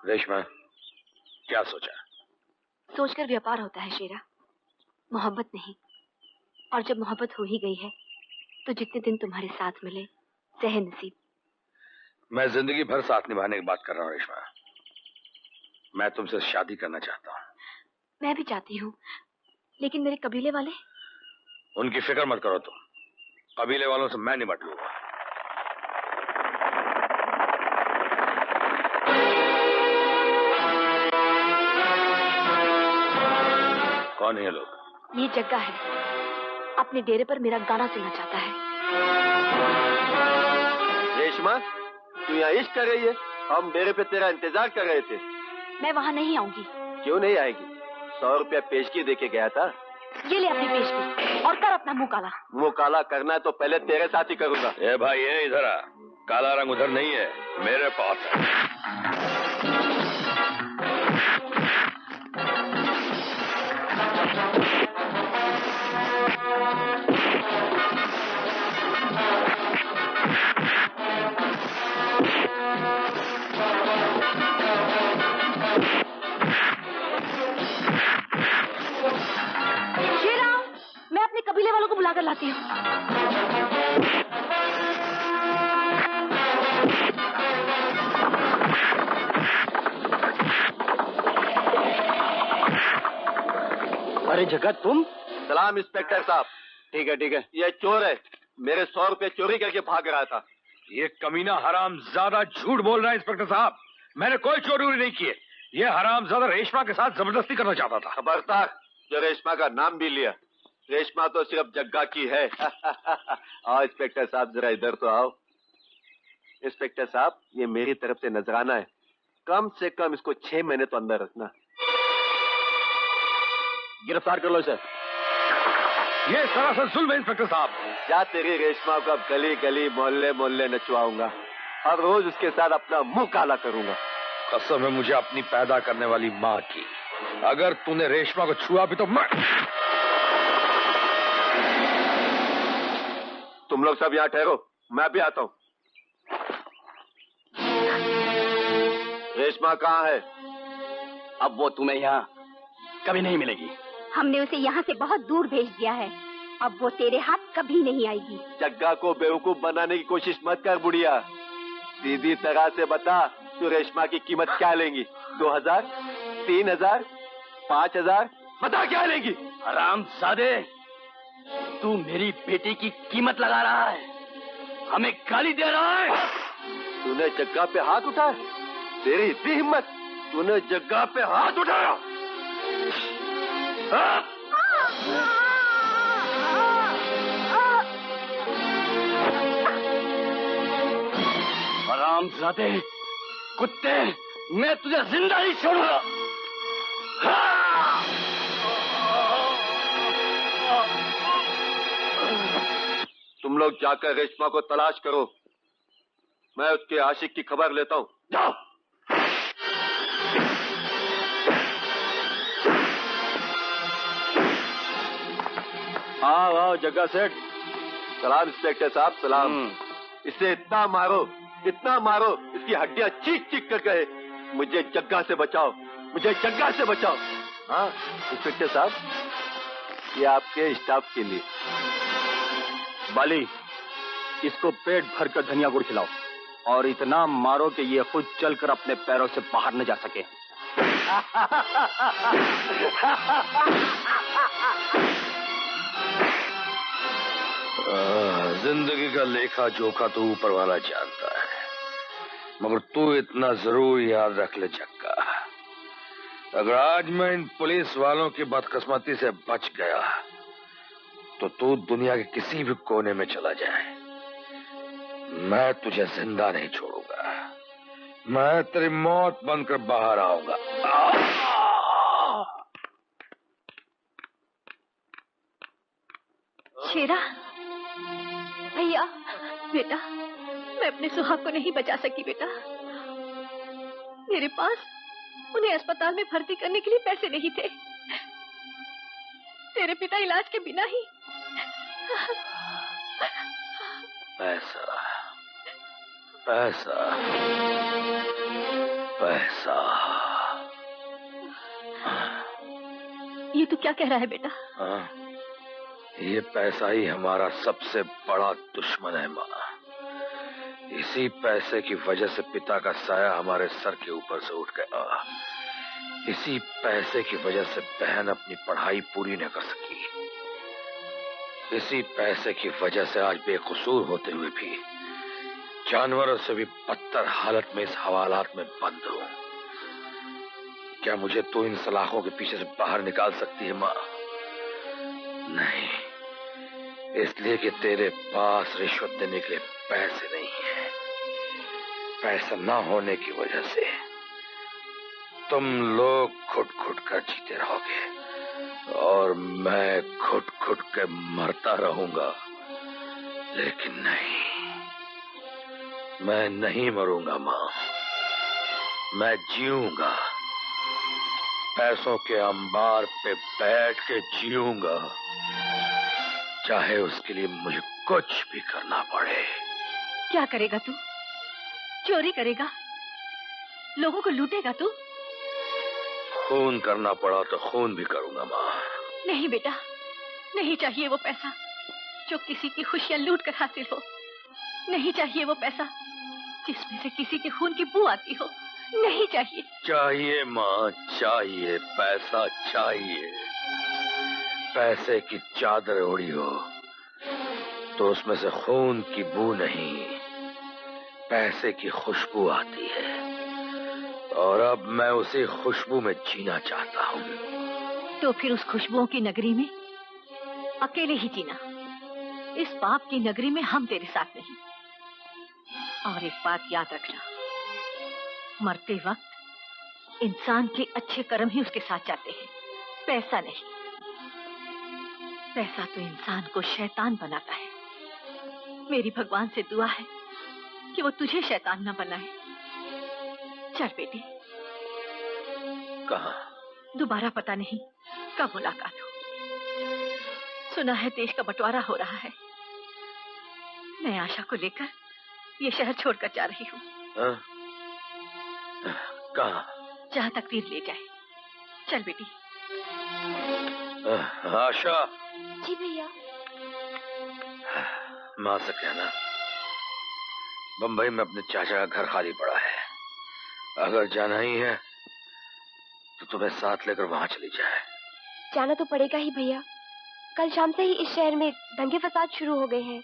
रेशमा, क्या सोचा? सोचकर व्यापार होता है शेरा, मोहब्बत नहीं। और जब मोहब्बत हो ही गई है तो जितने दिन तुम्हारे साथ मिले सहे नसीब। मैं जिंदगी भर साथ निभाने की बात कर रहा हूँ रेशमा। मैं तुमसे शादी करना चाहता हूँ। मैं भी चाहती हूँ, लेकिन मेरे कबीले वाले। उनकी फिक्र मत करो तुम, कबीले वालों से मैं निपट लूंगा। कौन है ये लोग? ये जग्गा है, अपने डेरे पर मेरा गाना सुनना चाहता है। रेशमा, तू यहाँ इश्क कर रही है? हम डेरे पे तेरा इंतजार कर रहे थे। मैं वहाँ नहीं आऊंगी। क्यों नहीं आएगी? 100 रुपया पेशगी देके गया था। ये ले अपनी पेशगी और कर अपना मुंह काला। मुंह काला करना है तो पहले तेरे साथ ही करूंगा। ए भाई, ये इधर आ। काला रंग उधर नहीं है, मेरे पास है। कबीले वालों को बुलाकर लाती हूँ। अरे जगत, तुम? सलाम इंस्पेक्टर साहब। ठीक है ठीक है। ये चोर है, मेरे 100 रुपए चोरी करके भाग रहा था। ये कमीना हराम ज्यादा झूठ बोल रहा है इंस्पेक्टर साहब। मैंने कोई चोरी नहीं की है। ये हराम ज्यादा रेशमा के साथ जबरदस्ती करना चाहता था। खबरदार, जो रेशमा का नाम भी लिया। रेशमा तो सिर्फ जग्गा की है। आओ इंस्पेक्टर साहब, जरा इधर तो आओ। इंस्पेक्टर साहब, ये मेरी तरफ से नजराना है, कम से कम इसको 6 महीने तो अंदर रखना। गिरफ्तार कर लो इसे। ये सरासर जुल्म है इंस्पेक्टर साहब। क्या तेरी रेशमा को अब गली गली मोहल्ले मोहल्ले नचवाऊंगा, हर रोज उसके साथ अपना मुंह काला करूंगा। कसम है मुझे अपनी पैदा करने वाली माँ की, अगर तूने रेशमा को छुआ भी तो मैं। तुम लोग सब यहाँ ठहरो, मैं भी आता हूँ। रेशमा कहाँ है? अब वो तुम्हें यहाँ कभी नहीं मिलेगी। हमने उसे यहाँ से बहुत दूर भेज दिया है, अब वो तेरे हाथ कभी नहीं आएगी। जग्गा को बेवकूफ बनाने की कोशिश मत कर बुढ़िया, सीधी तरह से बता तू रेशमा की कीमत क्या लेंगी? 2000, 3000, 5000, बता क्या लेंगी? हरामजादे, तू मेरी बेटी की कीमत लगा रहा है, हमें गाली दे रहा है। तूने जग्गा पे हाथ उठाया? तेरी इतनी हिम्मत, तूने जग्गा पे हाथ उठाया? हरामजादे, कुत्ते, मैं तुझे जिंदा नहीं छोड़ूंगा। तुम लोग जाकर रेशमा को तलाश करो, मैं उसके आशिक की खबर लेता हूँ। जाओ। आओ आओ जग्गा सेठ। सलाम इंस्पेक्टर साहब, सलाम। इसे इतना मारो इसकी हड्डियां चीख चीख कर कहे, मुझे जग्गा से बचाओ, मुझे जग्गा से बचाओ। हाँ इंस्पेक्टर साहब, ये आपके स्टाफ के लिए। बाली, इसको पेट भरकर धनिया गुड़ खिलाओ और इतना मारो कि ये खुद चलकर अपने पैरों से बाहर न जा सके। जिंदगी का लेखा जोखा तो ऊपर वाला जानता है, मगर तू इतना जरूर याद रख ले जग्गा, अगर आज मैं इन पुलिस वालों की बदकिस्मती से बच गया तो तू दुनिया के किसी भी कोने में चला जाए, मैं तुझे जिंदा नहीं छोड़ूंगा। मैं तेरी मौत बनकर बाहर आऊंगा। शेरा, भैया, बेटा, मैं अपने सुहाग को नहीं बचा सकी बेटा। मेरे पास उन्हें अस्पताल में भर्ती करने के लिए पैसे नहीं थे। तेरे पिता इलाज के बिना ही। पैसा पैसा पैसा तू क्या कह रहा है बेटा? हाँ, ये पैसा ही हमारा सबसे बड़ा दुश्मन है माँ। इसी पैसे की वजह से पिता का साया हमारे सर के ऊपर से उठ गया। इसी पैसे की वजह से बहन अपनी पढ़ाई पूरी न कर सकी। इसी पैसे की वजह से आज बेकसूर होते हुए भी जानवरों से भी बदतर हालत में इस हवालात में बंद हूं। क्या मुझे तो इन सलाखों के पीछे से बाहर निकाल सकती है माँ? नहीं, इसलिए कि तेरे पास रिश्वत देने के लिए पैसे नहीं है। पैसा ना होने की वजह से तुम लोग घुट घुट कर जीते रहोगे और मैं घुट घुट के मरता रहूंगा। लेकिन नहीं, मैं नहीं मरूंगा माँ, मैं जीऊंगा। पैसों के अंबार पे बैठ के जीऊंगा, चाहे उसके लिए मुझे कुछ भी करना पड़े। क्या करेगा तू? चोरी करेगा? लोगों को लूटेगा तू? खून करना पड़ा तो खून भी करूंगा माँ। नहीं बेटा, नहीं चाहिए वो पैसा जो किसी की खुशियां लूट कर हासिल हो। नहीं चाहिए वो पैसा जिसमें से किसी के खून की बू आती हो। नहीं चाहिए। चाहिए माँ, चाहिए, पैसा चाहिए। पैसे की चादर ओढ़ी हो तो उसमें से खून की बू नहीं, पैसे की खुशबू आती है। और अब मैं उसी खुशबू में जीना चाहता हूँ। तो फिर उस खुशबुओं की नगरी में अकेले ही जीना। इस पाप की नगरी में हम तेरे साथ नहीं। और एक बात याद रखना, मरते वक्त इंसान के अच्छे कर्म ही उसके साथ जाते हैं, पैसा नहीं। पैसा तो इंसान को शैतान बनाता है। मेरी भगवान से दुआ है कि वो तुझे शैतान ना बनाए। चल बेटी। कहाँ? दोबारा पता नहीं कब मुलाकात हो। सुना है देश का बंटवारा हो रहा है। मैं आशा को लेकर ये शहर छोड़कर जा रही हूँ। कहाँ? जहाँ तकदीर ले जाए। चल बेटी। आशा। जी भैया। माँ से कहना बंबई में अपने चाचा का घर खाली पड़ा है। अगर जाना ही है तो तुम्हें साथ लेकर वहां चली जाए। जाना तो पड़ेगा ही भैया। कल शाम से ही इस शहर में दंगे फसाद शुरू हो गए हैं।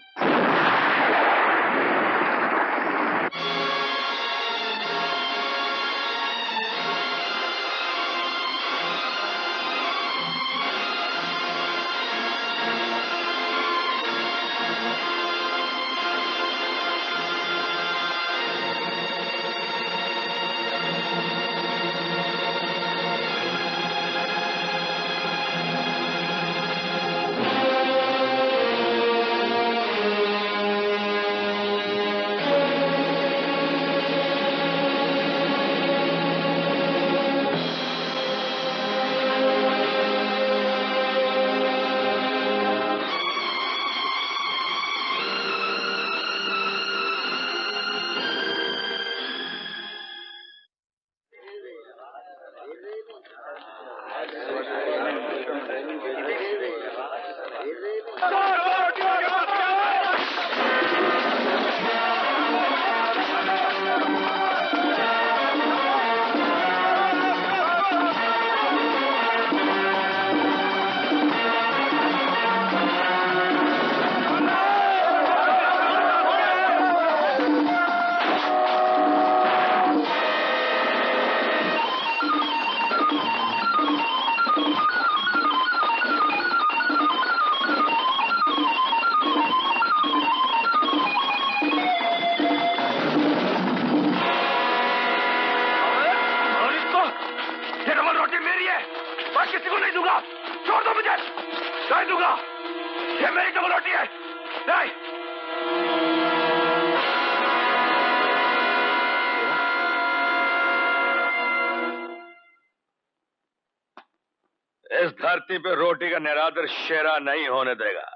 इस धरती पे रोटी का निरादर शेरा नहीं होने देगा।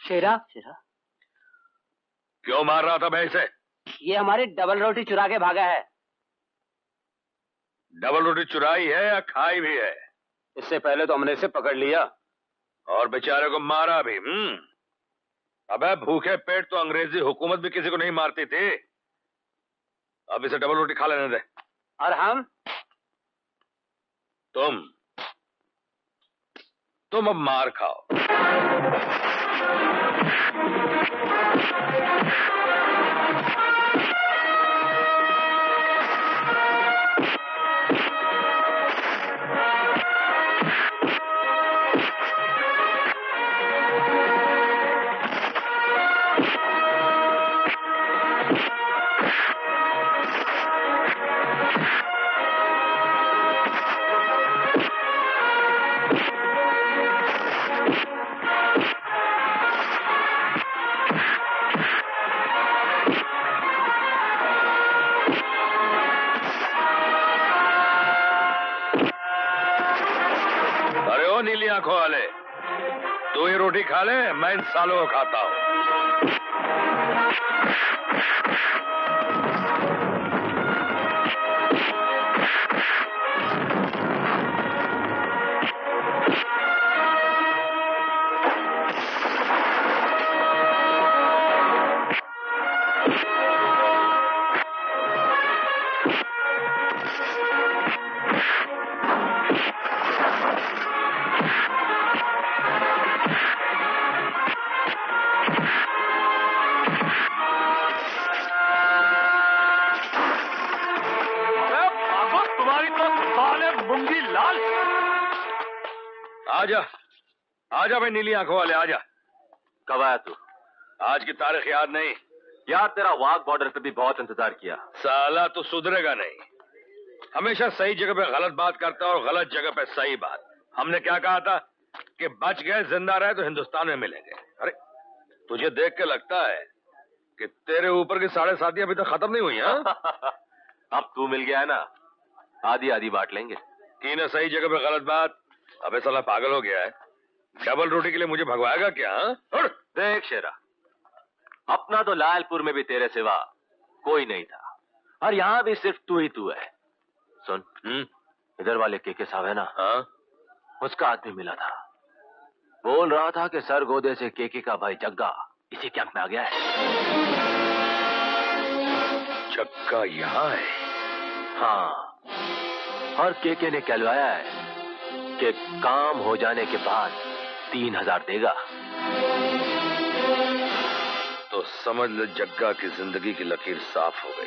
शेरा? शेरा क्यों मार रहा था मैं इसे? ये हमारी डबल रोटी चुरा के भागा है। डबल रोटी चुराई है या खाई भी है? इससे पहले तो हमने इसे पकड़ लिया और बेचारे को मारा भी। अबे भूखे पेट तो अंग्रेजी हुकूमत भी किसी को नहीं मारती थी। अब इसे डबल रोटी खा लेने दे। और हम? तुम अब मार खाओ। नीली आंखों वाले, तू ये रोटी खा ले, मैं इन सालों को खाता हूं। आजा, आजा भाई नीली आंखों वाले, आजा। कब आया तू? आज की तारीख याद नहीं? यार तेरा वाघ बॉर्डर पे भी बहुत इंतजार किया। साला तू सुधरेगा नहीं। हमेशा सही जगह पे गलत बात करता है और गलत जगह पे सही बात। हमने क्या कहा था कि बच गए, जिंदा रहे तो हिंदुस्तान में मिलेंगे। अरे तुझे देख के लगता है कि तेरे ऊपर की 7.5 अभी तक खत्म नहीं हुई है? अब तू मिल गया है ना, आधी आधी बांट लेंगे। की ना सही जगह पे गलत बात। अबे साला पागल हो गया है, डबल रोटी के लिए मुझे भगवाएगा क्या? देख शेरा, अपना तो लालपुर में भी तेरे सिवा कोई नहीं था, और यहाँ भी सिर्फ तू ही तू है। सुन, इधर वाले केके साहब है ना, हाँ? उसका आदमी मिला था, बोल रहा था कि सरगोदे से केके का भाई जग्गा इसी कैंप में आ गया है। जग्गा यहाँ है? हाँ, और केके ने कहलवाया है कि काम हो जाने के बाद 3000 देगा। तो समझ ले जग्गा की जिंदगी की लकीर साफ हो गई।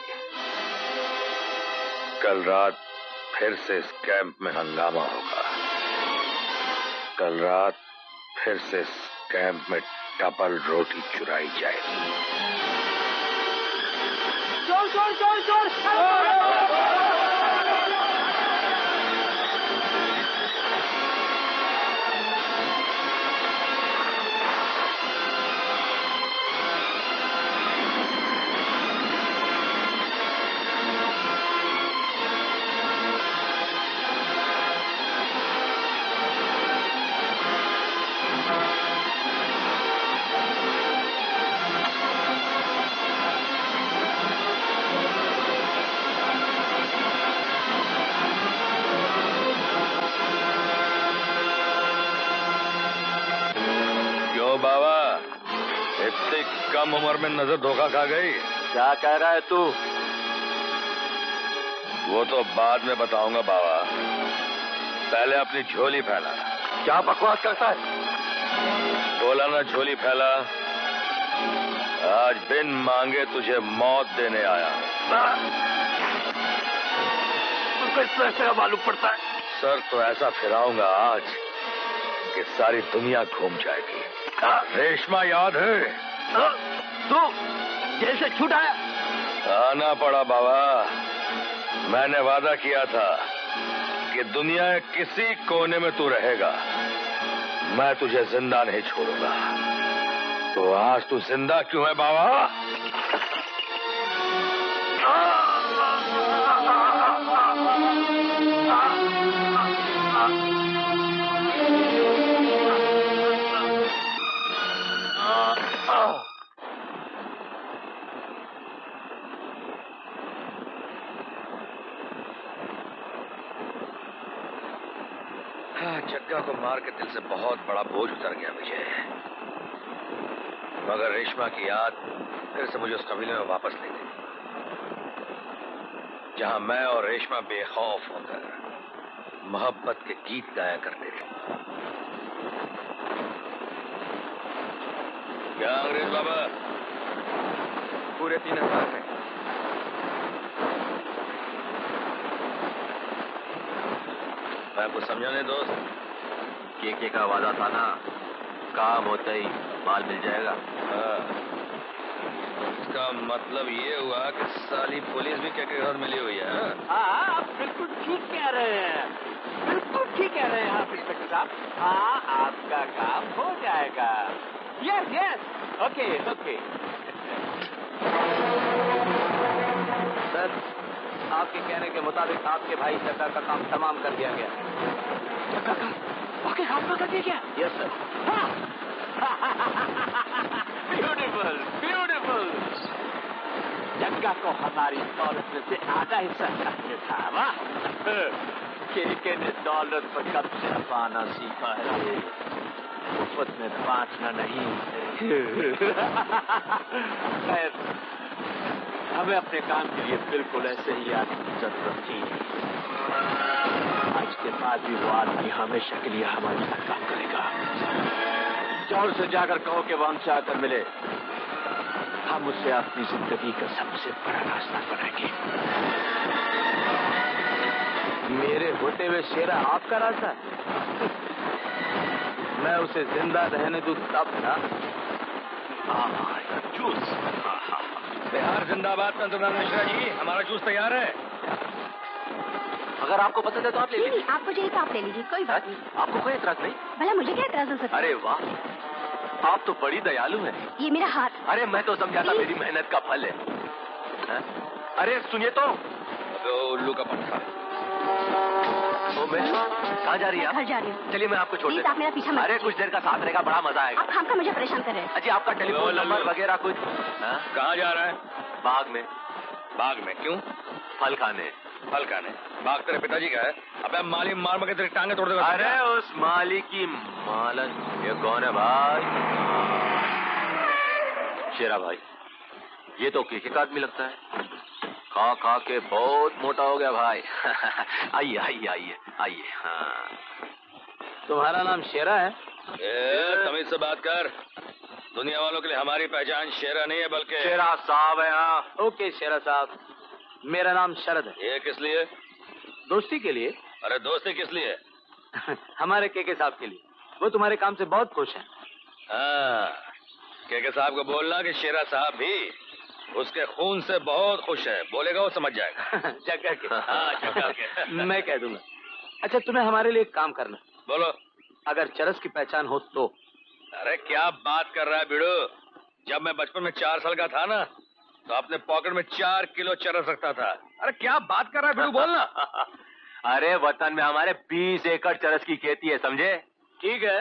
कल रात फिर से इस कैंप में हंगामा होगा। कल रात फिर से इस कैंप में डबल रोटी चुराई जाएगी। चोर चोर चोर चोर! बाबा, इतनी कम उम्र में नजर धोखा खा गई? क्या कह रहा है तू? वो तो बाद में बताऊंगा बाबा, पहले अपनी झोली फैला। क्या बकवास करता है? बोला ना झोली फैला। आज बिन मांगे तुझे मौत देने आया। तुमको इस तरह से मालूम पड़ता है? सर तो ऐसा फिराऊंगा आज कि सारी दुनिया घूम जाएगी। रेशमा याद है? तू जेल से छूट आया? आना पड़ा बाबा। मैंने वादा किया था कि दुनिया के किसी कोने में तू रहेगा, मैं तुझे जिंदा नहीं छोड़ूंगा। तो आज तू जिंदा क्यों है बाबा? जग्गा को मार के दिल से बहुत बड़ा बोझ उतर गया विजय, मगर रेशमा की याद फिर से मुझे उस कबीले में वापस ले गई, जहां मैं और रेशमा बेखौफ होकर मोहब्बत के गीत गाया करते थे। क्या अंग्रेज बाबा? पूरे 3000 है। मैं कुछ समझा नहीं दोस्त। के का वादा था ना, काम होते ही माल मिल जाएगा। हाँ, इसका मतलब ये हुआ कि साली पुलिस भी के साथ मिली हुई है। हाँ, आप बिल्कुल ठीक कह रहे हैं, बिल्कुल ठीक कह रहे हैं आप इंस्पेक्टर साहब। हाँ, आपका काम हो जाएगा। Yes yes, okay okay. Sir, आपके कहने के मुताबिक आपके भाई जग्गा का काम तमाम कर दिया गया। जग्गा का वाकई खात्मा कर दिया गया? Yes sir. Beautiful beautiful. Jagga को हमारी दौलत में से आधा हिस्सा चाहिए था। वाह, के ने दौलत पर कब्जा पाना सीखा है, मुफ्त में बांटना नहीं। खैर, हमें अपने काम के लिए बिल्कुल ऐसे ही आदमी की जरूरत थी। आज के बाद भी वो आदमी हमेशा के लिए हमारे साथ काम करेगा। जोर से जाकर कहो कि वो हमसे आकर मिले, हम उसे अपनी जिंदगी का सबसे बड़ा रास्ता बनाएंगे। मेरे होते हुए शेरा आपका रास्ता? मैं उसे जिंदा रहने दूं तब ना। जूस। बिहार जिंदाबाद पंतप्रधान मिश्रा जी, हमारा जूस तैयार है। अगर आपको पसंद है तो आप ले लीजिए। आपको चाहिए तो आप ले लीजिए, कोई बात नहीं। आपको कोई एतराज नहीं? भला मुझे क्या एतराज हो सकता है? अरे वाह, आप तो बड़ी दयालु हैं। ये मेरा हाथ। अरे मैं तो समझा था मेरी मेहनत का फल है। अरे सुनिए तो। उल्लू का पट्टा। ओ मैं कहाँ जा रही है आप? घर जा रही हूँ। चलिए मैं आपको छोड़ प्लीज देता आप मेरा पीछा मत अरे कुछ देर का साथ रहेगा, बड़ा मजा आएगा। आप खामखा मुझे परेशान कर रहे हैं। अजी आपका टेलीफोन नंबर वगैरह कुछ? कहाँ जा रहा है? बाग में। बाग में क्यों? फल खाने। फल खाने? बाग तेरे पिताजी का है? अबे माली मार के तेरी टांगे तोड़ देगा। अरे उस माली की मालन। ये कौन है भाई? शेरा भाई, ये तो एक आदमी लगता है। खा खा के बहुत मोटा हो गया भाई। आइए आइए आइए आइए। हाँ, तुम्हारा नाम शेरा है? तमीज से बात कर। दुनिया वालों के लिए हमारी पहचान शेरा नहीं है बल्कि शेरा साहब है। हाँ ओके शेरा साहब, मेरा नाम शरद है। ये किस लिए? दोस्ती के लिए। अरे दोस्ती किस लिए? हमारे के साहब के लिए, वो तुम्हारे काम से बहुत खुश हैं। हाँ, के साहब को बोलना कि शेरा साहब भी उसके खून से बहुत खुश है। बोलेगा वो समझ जाएगा। जग्गा के। हाँ, जग्गा के। मैं कह दूंगा। अच्छा, तुम्हें हमारे लिए एक काम करना। बोलो। अगर चरस की पहचान हो तो। अरे क्या बात कर रहा है बिड़ू? जब मैं बचपन में 4 साल का था ना, तो अपने पॉकेट में 4 किलो चरस रखता था। अरे क्या बात कर रहा है बिड़ू, बोलना। अरे वतन में हमारे 20 एकड़ चरस की खेती है, समझे? ठीक है,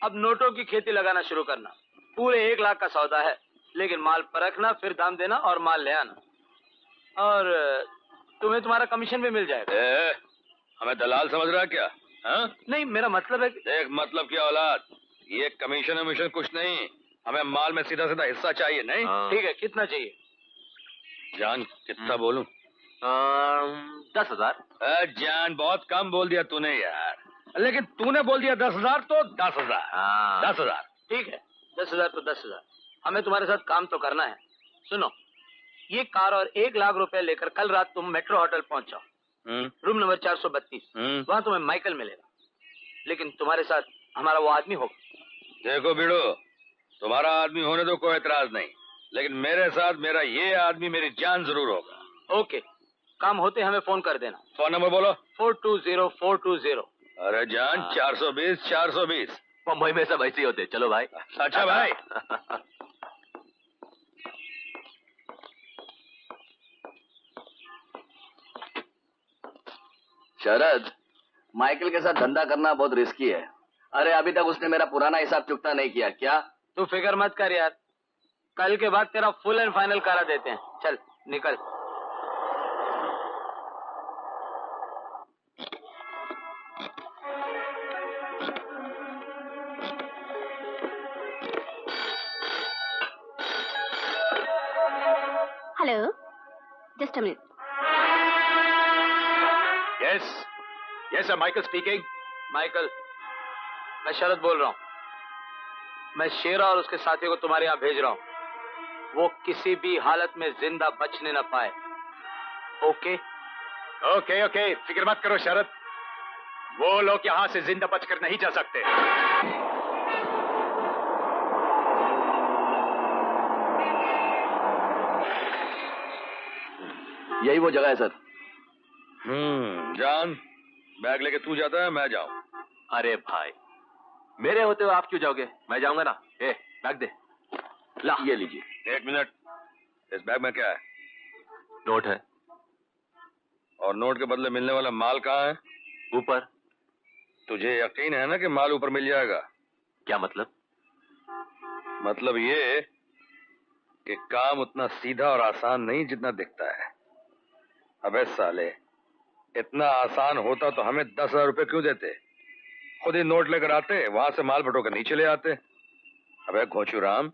अब नोटों की खेती लगाना शुरू करना। पूरे 1 लाख का सौदा है, लेकिन माल परखना, फिर दाम देना और माल ले आना। और तुम्हें तुम्हारा कमीशन भी मिल जाएगा। हमें दलाल समझ रहा है क्या? हाँ? नहीं, मेरा मतलब है कि... देख मतलब क्या औलाद, ये कमीशन वमीशन कुछ नहीं, हमें माल में सीधा सीधा हिस्सा चाहिए। नहीं? ठीक है, कितना चाहिए? जान कितना बोलूं? 10,000। जान बहुत कम बोल दिया तूने यार, लेकिन तूने बोल दिया 10,000 तो 10,000। 10,000 ठीक है, 10,000 तो 10,000। हमें तुम्हारे साथ काम तो करना है। सुनो, ये कार और 1 लाख रुपए लेकर कल रात तुम मेट्रो होटल पहुंच जाओ। Room number 432। वहाँ तुम्हें माइकल मिलेगा, लेकिन तुम्हारे साथ हमारा वो आदमी होगा। देखो बिड़ो, तुम्हारा आदमी होने तो कोई एतराज नहीं, लेकिन मेरे साथ मेरा ये आदमी मेरी जान जरूर होगा। ओके, काम होते हमें फोन कर देना। फोन नंबर बोलो। 420-420। अरे जान 420-420। मुंबई में सब ऐसे ही होते। चलो भाई। अच्छा भाई। शरद, माइकल के साथ धंधा करना बहुत रिस्की है। अरे अभी तक उसने मेरा पुराना हिसाब चुकता नहीं किया। क्या? तू फिक्र मत कर यार, कल के बाद तेरा फुल एंड फाइनल करा देते हैं। चल निकल। Just a minute. Yes yes sir, Michael speaking. Michael, मैं शरद बोल रहा हूँ। मैं शेरा और उसके साथी को तुम्हारे यहाँ भेज रहा हूँ। वो किसी भी हालत में जिंदा बचने न पाए। ओके? ओके ओके, फिक्र मत करो शरद, वो लोग यहाँ से जिंदा बचकर नहीं जा सकते। यही वो जगह है सर। जान, बैग लेके तू जाता है, मैं जाऊं? अरे भाई, मेरे होते हुए आप क्यों जाओगे? मैं जाऊंगा ना। ए, बैग दे। ला, ये लीजिए। 1 मिनट, इस बैग में क्या है? नोट है। और नोट के बदले मिलने वाला माल कहाँ है? ऊपर। तुझे यकीन है ना कि माल ऊपर मिल जाएगा? क्या मतलब? मतलब ये कि काम उतना सीधा और आसान नहीं जितना दिखता है। अबे साले, इतना आसान होता तो हमें 10,000 रुपए क्यों देते? खुद ही नोट लेकर आते, वहां से माल बटोर कर नीचे ले आते। अबे घोचूराम,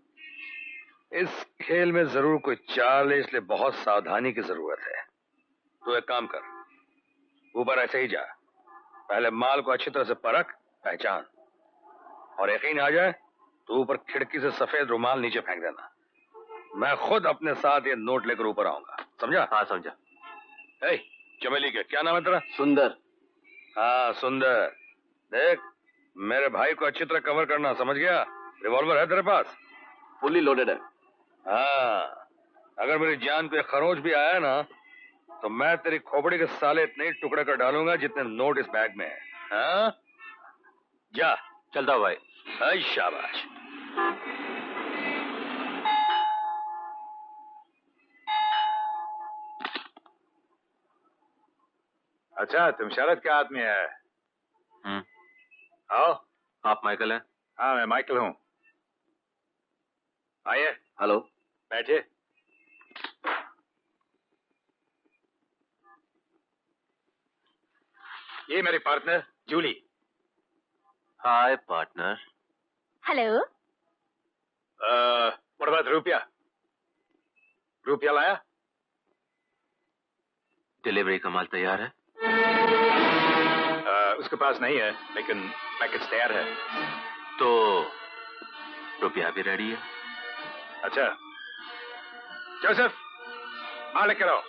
इस खेल में जरूर कोई चाल है, इसलिए बहुत सावधानी की जरूरत है। तू एक काम कर, ऊपर ऐसे ही जा, पहले माल को अच्छी तरह से परख, पहचान, और यकीन आ जाए तो ऊपर खिड़की से सफेद रुमाल नीचे फेंक देना। मैं खुद अपने साथ ये नोट लेकर ऊपर आऊंगा, समझा? हाँ समझा। ए, चमेली के क्या नाम है तेरा? सुंदर। हाँ सुंदर, देख मेरे भाई को अच्छी तरह कवर करना, समझ गया? रिवॉल्वर है तेरे पास? फुल्ली लोडेड है। हाँ, अगर मेरी जान को एक खरोच भी आया ना तो मैं तेरी खोपड़ी के साले इतने ही टुकड़े कर डालूंगा जितने नोट इस बैग में है। हाँ? जा। चलता हूँ भाई। हाय शाबाश। अच्छा, तुम शरद का आदमी है? आओ। आप माइकल हैं? हाँ, मैं माइकल हूँ। आइए। हेलो। बैठिए। ये मेरी partner Julie. Hi partner. Hello. What about रुपया? रुपया लाया? डिलीवरी का माल तैयार है? उसके पास नहीं है, लेकिन पैकेज तैयार है। तो रुपया भी रेडी है। अच्छा, जोसेफ, माल लेकर आओ।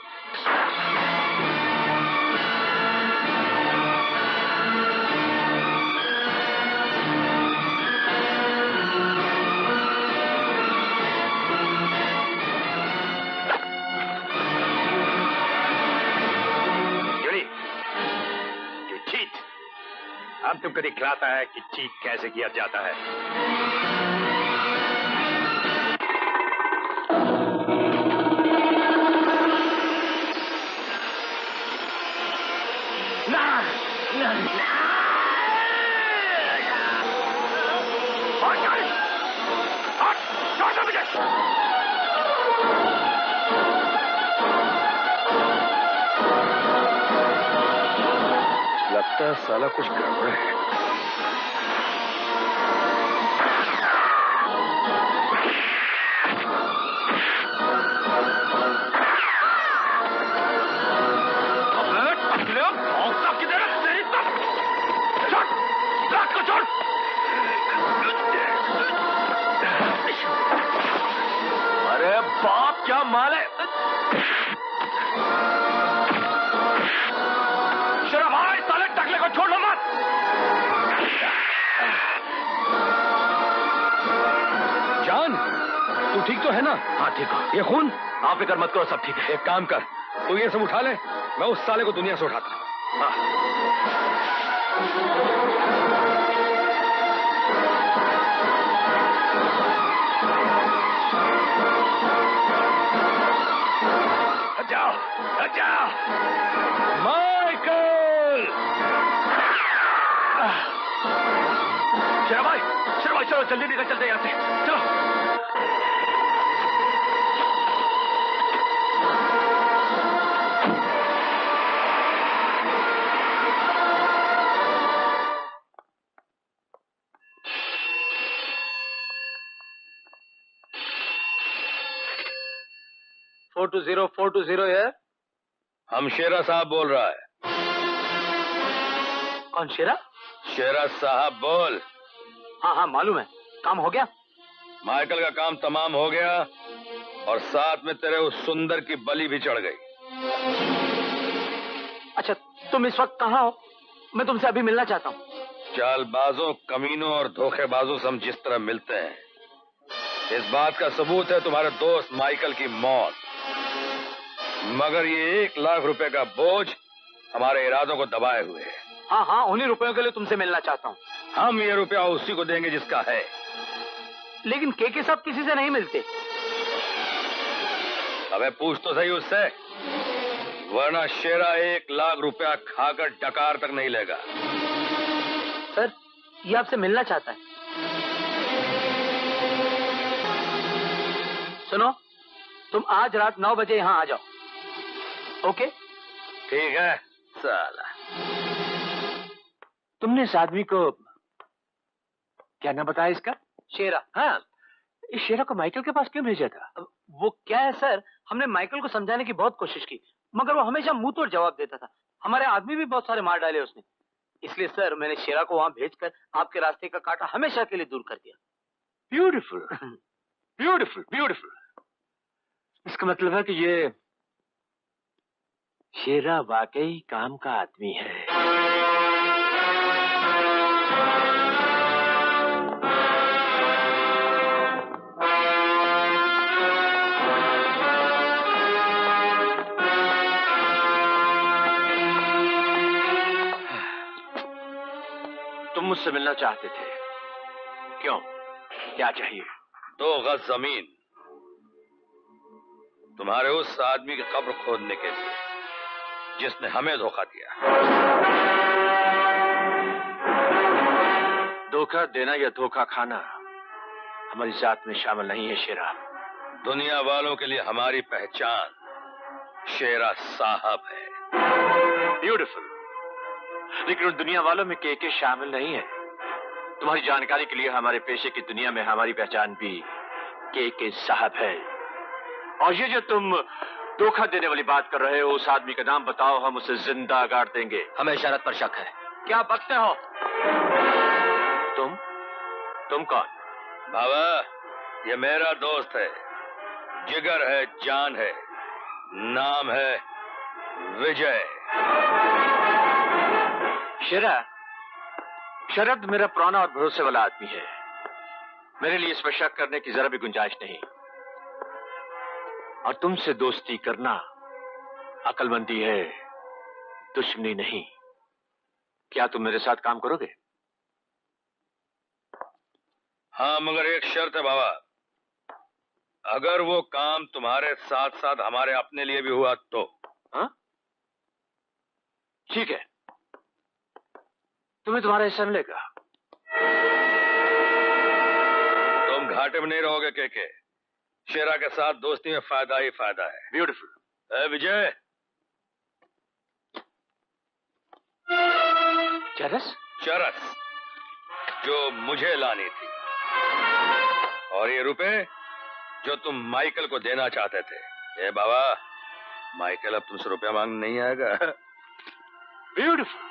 हम तुमको दिखलाता है कि चीट कैसे किया जाता है। लगता है साला कुछ गड़बड़ है। अरे बाप, क्या माल है? शराब भाई, साले टकले को छोड़ लो मत। जान, तू ठीक तो है ना? हाँ ठीक है। ये खून? आप फिक्र मत करो, सब ठीक है। एक काम कर, तू ये सब उठा ले, मैं उस साले को दुनिया से उठाता हूं। जाओ, जाओ। माइकल! शराब भाई, चलो जल्दी निकल चलते यहाँ से, चलो। फोर टू जीरो है। हम शेरा साहब बोल रहा है। कौन शेरा? शेरा साहब बोल। हाँ हाँ मालूम है। काम हो गया? माइकल का काम तमाम हो गया और साथ में तेरे उस सुंदर की बलि भी चढ़ गई। अच्छा तुम इस वक्त कहाँ हो? मैं तुमसे अभी मिलना चाहता हूँ। चालबाजों, कमीनों और धोखेबाजों से हम जिस तरह मिलते हैं, इस बात का सबूत है तुम्हारे दोस्त माइकल की मौत। मगर ये 1 लाख रुपए का बोझ हमारे इरादों को दबाए हुए है। हाँ हाँ उन्हीं रुपयों के लिए तुमसे मिलना चाहता हूँ। हम ये रुपया उसी को देंगे जिसका है। लेकिन के साहब किसी से नहीं मिलते। अबे पूछ तो सही उससे, वरना शेरा 1 लाख रुपया खाकर डकार तक नहीं लेगा। सर ये आपसे मिलना चाहता है। सुनो, तुम आज रात 9 बजे यहाँ आ जाओ। ओके? ठीक है। साला तुमने इस आदमी को क्या नाम बताया इसका? शेरा। हाँ, इस शेरा को माइकल के पास क्यों भेजा था? वो क्या है सर, हमने माइकल को समझाने की बहुत कोशिश की, मगर वो हमेशा मुंह तोड़ जवाब देता था। हमारे आदमी भी बहुत सारे मार डाले उसने। इसलिए सर मैंने शेरा को वहां भेजकर आपके रास्ते का कांटा हमेशा के लिए दूर कर दिया। Beautiful, beautiful, beautiful. इसका मतलब है कि ये शेरा वाकई काम का आदमी है। तुम मुझसे मिलना चाहते थे, क्यों? क्या चाहिए? 2 गज जमीन तुम्हारे उस आदमी की कब्र खोदने के लिए जिसने हमें धोखा दिया। धोखा देना या धोखा खाना हमारी जात में शामिल नहीं है शेरा। दुनिया वालों के लिए हमारी पहचान शेरा साहब है। ब्यूटीफुल, लेकिन उन दुनिया वालों में के शामिल नहीं है। तुम्हारी जानकारी के लिए हमारे पेशे की दुनिया में हमारी पहचान भी के साहब है। और ये जो तुम धोखा देने वाली बात कर रहे हो, उस आदमी का नाम बताओ, हम उसे जिंदा गाड़ देंगे। हमें शरत पर शक है। क्या बकते हो? तुम कौन? बाबा, ये मेरा दोस्त है, जिगर है, जान है, नाम है विजय। शेरा, शरद मेरा पुराना और भरोसे वाला आदमी है। मेरे लिए इस पर शक करने की जरा भी गुंजाइश नहीं। और तुमसे दोस्ती करना अक्लमंदी है, दुश्मनी नहीं। क्या तुम मेरे साथ काम करोगे? हाँ, मगर एक शर्त है बाबा, अगर वो काम तुम्हारे साथ साथ हमारे अपने लिए भी हुआ तो। हाँ? ठीक है, तुम्हें तुम्हारा हिस्सा मिलेगा। तुम घाटे में नहीं रहोगे के। शेरा के साथ दोस्ती में फायदा ही फायदा है। ब्यूटीफुल। विजय, चरस जो मुझे लानी थी, और ये रुपए जो तुम माइकल को देना चाहते थे। ए बाबा, माइकल अब तुमसे रुपया मांगने नहीं आएगा। Beautiful,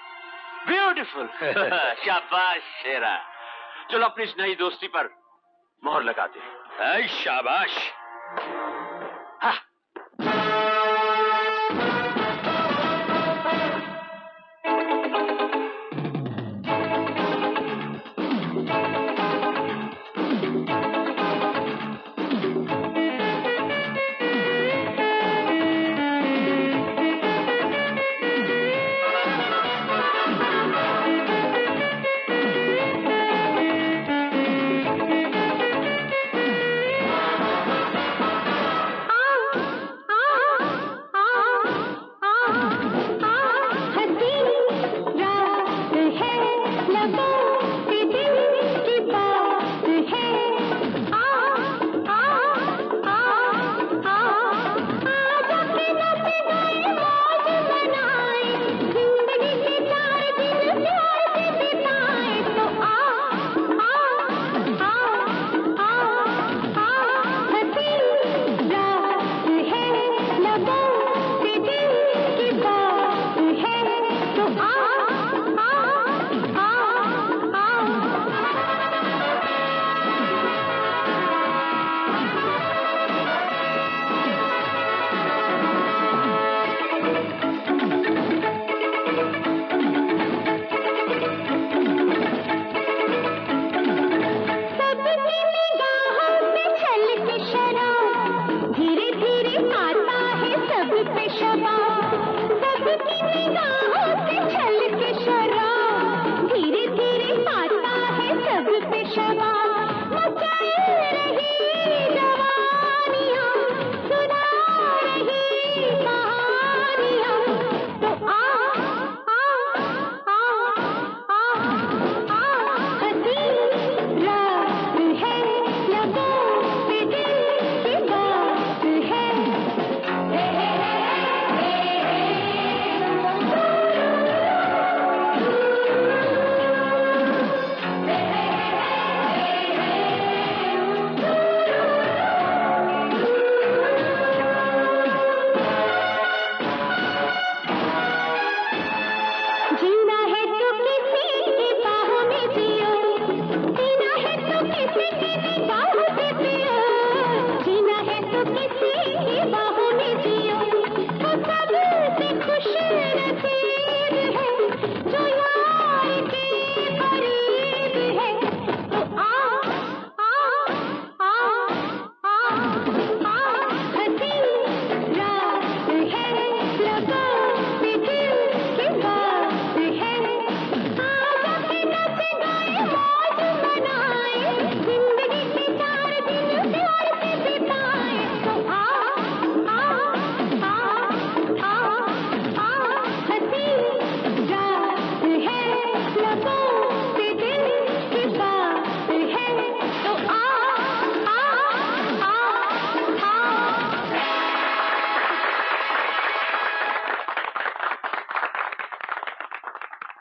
beautiful. शाबाश शेरा, चलो अपनी इस नई दोस्ती पर मोहर लगाते हैं। शाबाश। हाँ।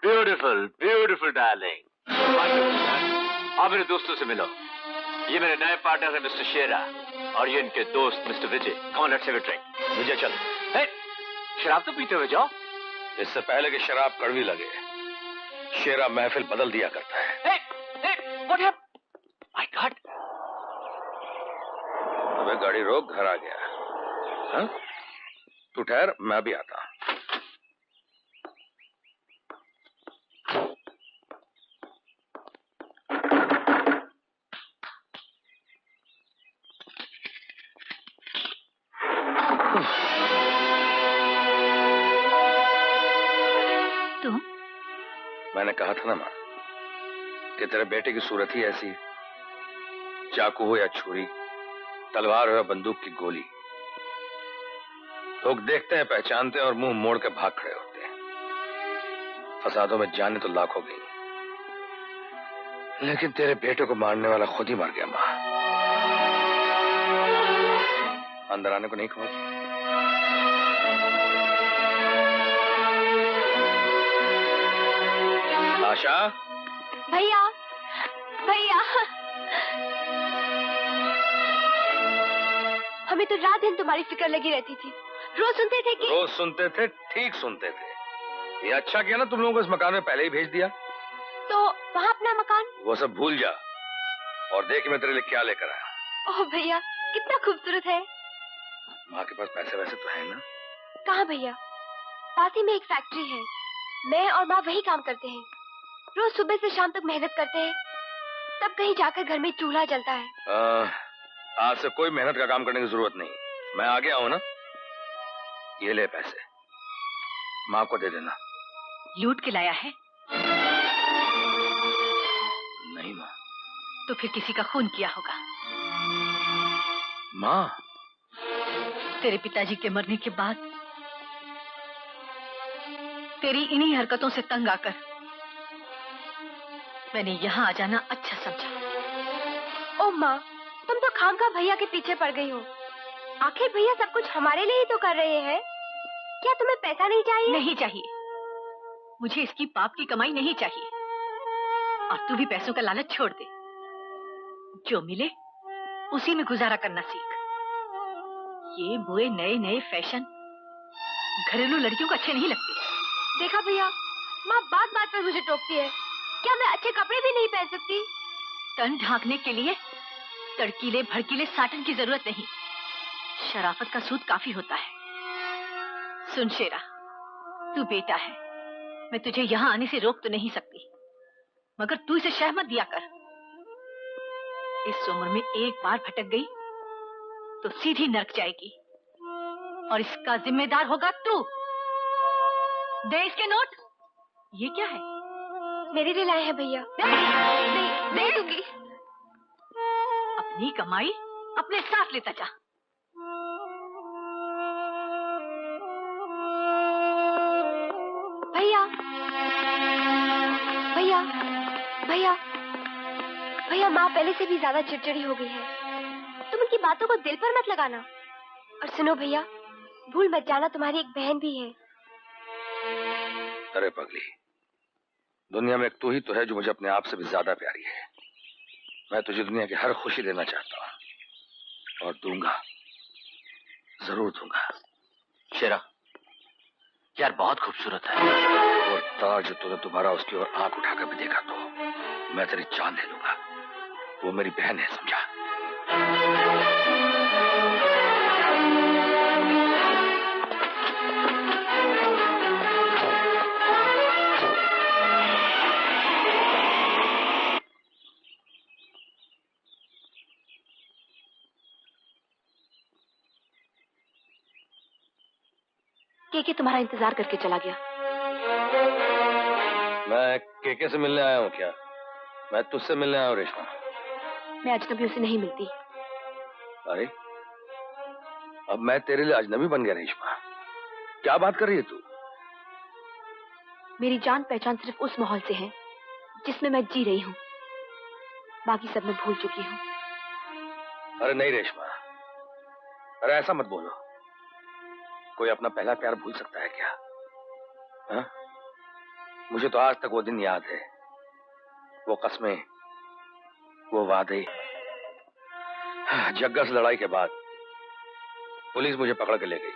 Beautiful beautiful darling. आप मेरे दोस्तों से मिलो। ये मेरे नए पार्टनर है मिस्टर शेरा और ये इनके दोस्त mister Vijay. Come on let's have a drink. Vijay चल। हे, शराब तो पीते हुए जाओ। इससे पहले कि शराब कड़वी लगे, शेरा महफिल बदल दिया करता है। हे, व्हाट हैपेंड? My God. अबे गाड़ी रोक, घर आ गया। हाँ? तू ठहर, मैं भी आता। तुम? मैंने कहा था ना मां कि तेरे बेटे की सूरत ही ऐसी है। चाकू हो या छुरी, तलवार हो या बंदूक की गोली, लोग देखते हैं, पहचानते हैं और मुंह मोड़ के भाग खड़े होते हैं। फसादों में जाने तो लाखों गई, लेकिन तेरे बेटे को मारने वाला खुद ही मर गया। मां, अंदर आने को नहीं कहोगी? आशा। भैया, भैया, हमें तो रात दिन तुम्हारी फिक्र लगी रहती थी। रोज सुनते थे कि रोज सुनते थे, ठीक सुनते थे। ये अच्छा किया ना तुम लोगों को इस मकान में पहले ही भेज दिया। तो वहाँ अपना मकान? वो सब भूल जा और देख मैं तेरे लिए क्या लेकर आया। ओह भैया, कितना खूबसूरत है। माँ के पास पैसे वैसे तो है ना? कहाँ भैया, पास ही में एक फैक्ट्री है। मैं और माँ वही काम करते हैं। रोज सुबह से शाम तक मेहनत करते हैं, तब कहीं जाकर घर में चूल्हा जलता है। आज से कोई मेहनत का काम करने की जरूरत नहीं। मैं आ गया हूँ ना। ये ले पैसे, माँ को दे देना। लूट के लाया है? नहीं माँ। तो फिर किसी का खून किया होगा। माँ, तेरे पिताजी के मरने के बाद तेरी इन्हीं हरकतों से तंग आकर मैंने यहाँ आ जाना अच्छा समझा। ओ माँ, तुम तो खामखा भैया के पीछे पड़ गई हो। आखिर भैया सब कुछ हमारे लिए ही तो कर रहे हैं। क्या तुम्हें पैसा नहीं चाहिए? नहीं चाहिए, मुझे इसकी पाप की कमाई नहीं चाहिए। और तू भी पैसों का लालच छोड़ दे। जो मिले उसी में गुजारा करना सीख। ये बुए नए नए फैशन घरेलू लड़कियों को अच्छे नहीं लगते। देखा भैया, माँ बात बात पर मुझे टोकती है। क्या मैं अच्छे कपड़े भी नहीं पहन सकती? तन ढांकने के लिए तड़कीले भड़कीले साटन की जरूरत नहीं, शराफत का सूद काफी होता है। सुन शेरा, तू बेटा है, मैं तुझे यहाँ आने से रोक तो नहीं सकती, मगर तू इसे शह मत दिया कर। इस उम्र में एक बार भटक गई तो सीधी नरक जाएगी, और इसका जिम्मेदार होगा तू। दे इसके नोट। ये क्या है? मेरे लिए लाए हैं भैया। नहीं दूंगी। अपनी कमाई अपने साथ लेता जा। भैया, भैया, भैया, भैया, माँ पहले से भी ज्यादा चिड़चिड़ी हो गई है। तुम उनकी बातों को दिल पर मत लगाना। और सुनो भैया, भूल मत जाना तुम्हारी एक बहन भी है। अरे पगली, दुनिया में एक तू ही तो है जो मुझे अपने आप से भी ज्यादा प्यारी है। मैं तुझे दुनिया की हर खुशी देना चाहता हूँ और दूंगा, जरूर दूंगा। शेरा, यार बहुत खूबसूरत है। और ताज जो तूने दोबारा उसकी ओर आंख उठाकर भी देखा तो मैं तेरी जान दे दूंगा। वो मेरी बहन है, समझा? के तुम्हारा इंतजार करके चला गया। मैं केके से मिलने आया हूँ क्या? मैं तुझसे मिलने आया हूँ रेशमा। मैं अजनबियों से नहीं मिलती। अरे, अब मैं तेरे लिए अजनबी बन गया रेशमा? क्या बात कर रही है तू? मेरी जान पहचान सिर्फ उस माहौल से है जिसमें मैं जी रही हूँ, बाकी सब मैं भूल चुकी हूँ। अरे नहीं रेशमा, अरे ऐसा मत बोलो। कोई अपना पहला प्यार भूल सकता है क्या? हाँ? मुझे तो आज तक वो दिन याद है, वो कस्में, वो वादे। जग्गा से लड़ाई के बाद पुलिस मुझे पकड़ के ले गई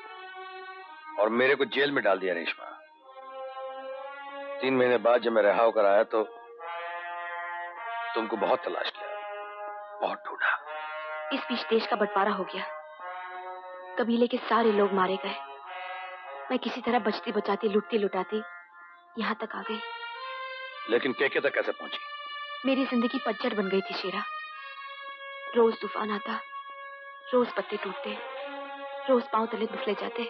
और मेरे को जेल में डाल दिया रेशमा। 3 महीने बाद जब मैं रिहा होकर आया तो तुमको बहुत तलाश किया, बहुत ढूंढा। इस बीच देश का बंटवारा हो गया, कबीले के सारे लोग मारे गए। मैं किसी तरह बचती बचाती, लुटती लुटाती यहाँ तक आ गई। लेकिन केके तक कैसे पहुंची? मेरी जिंदगी पतझड़ बन गई थी शेरा। रोज तूफान आता, रोज पत्ते टूटते, रोज पांव तले मसले जाते।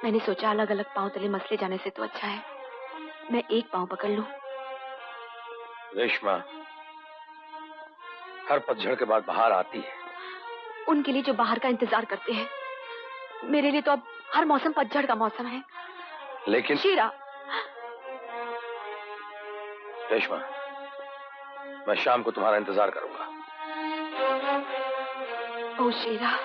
मैंने सोचा अलग अलग पांव तले मसले जाने से तो अच्छा है मैं एक पांव पकड़ लूं। रेशमा, हर पतझड़ के बाद बाहर आती है। उनके लिए जो बाहर का इंतजार करते हैं, मेरे लिए तो अब हर मौसम पतझड़ का मौसम है। लेकिन शीरा, रेशमा, मैं शाम को तुम्हारा इंतजार करूंगा। ओ शीरा।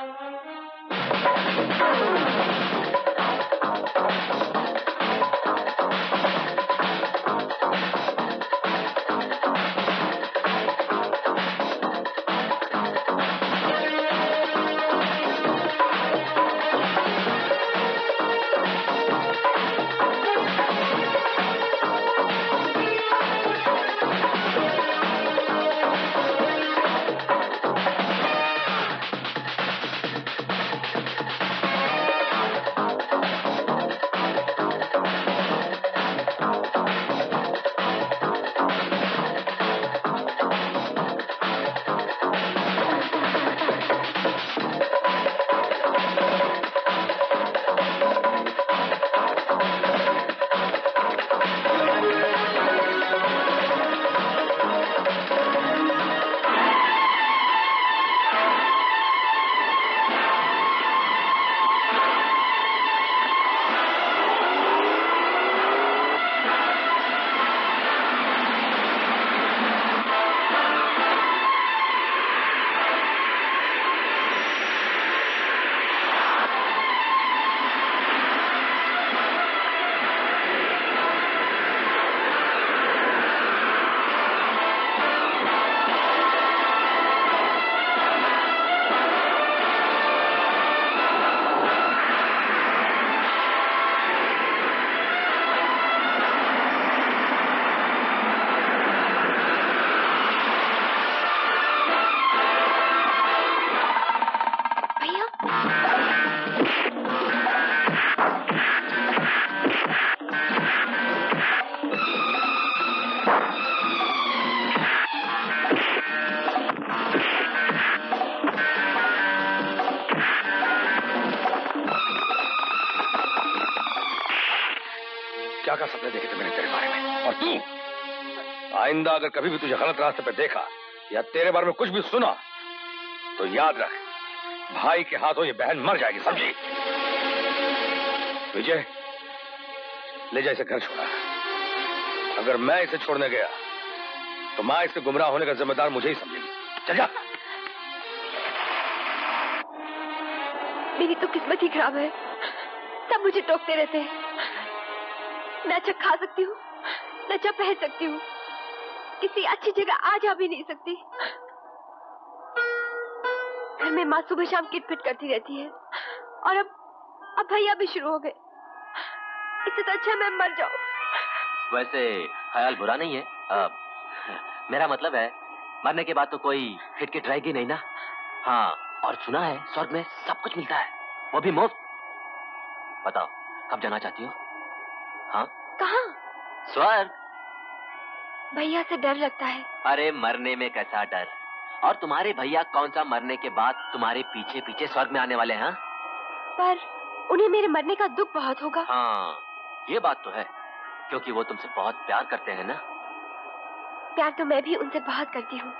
क्या सपने देखे थे मैंने तेरे बारे में? और तू आइंदा अगर कभी भी तुझे गलत रास्ते पे देखा या तेरे बारे में कुछ भी सुना तो याद रख, भाई के हाथों ये बहन मर जाएगी, समझी? विजय, ले जा इसे घर छोड़ा। अगर मैं इसे छोड़ने गया तो मां इसके गुमराह होने का जिम्मेदार मुझे ही समझेगी। चल जा। मेरी तो किस्मत ही खराब है, सब मुझे टोकते रहते हैं। न अच्छा खा सकती हूँ, न अच्छा पहन सकती हूँ, किसी अच्छी जगह आ जा भी नहीं सकती। घर में माँ सुबह शाम किटपिट करती रहती है और अब भैया भी शुरू हो गए। इससे तो अच्छा मैं मर जाऊं। वैसे ख्याल बुरा नहीं है। मेरा मतलब है मरने के बाद तो कोई किटकिट रहेगी नहीं ना। हाँ, और सुना है स्वर्ग में सब कुछ मिलता है, वो भी मुफ्त। बताओ कब जाना चाहती हो? हाँ, कहाँ? स्वर्ग। भैया से डर लगता है। अरे मरने में कैसा डर, और तुम्हारे भैया कौन सा मरने के बाद तुम्हारे पीछे पीछे स्वर्ग में आने वाले हैं? पर उन्हें मेरे मरने का दुख बहुत होगा। हाँ, ये बात तो है, क्योंकि वो तुमसे बहुत प्यार करते हैं ना। प्यार तो मैं भी उनसे बहुत करती हूँ।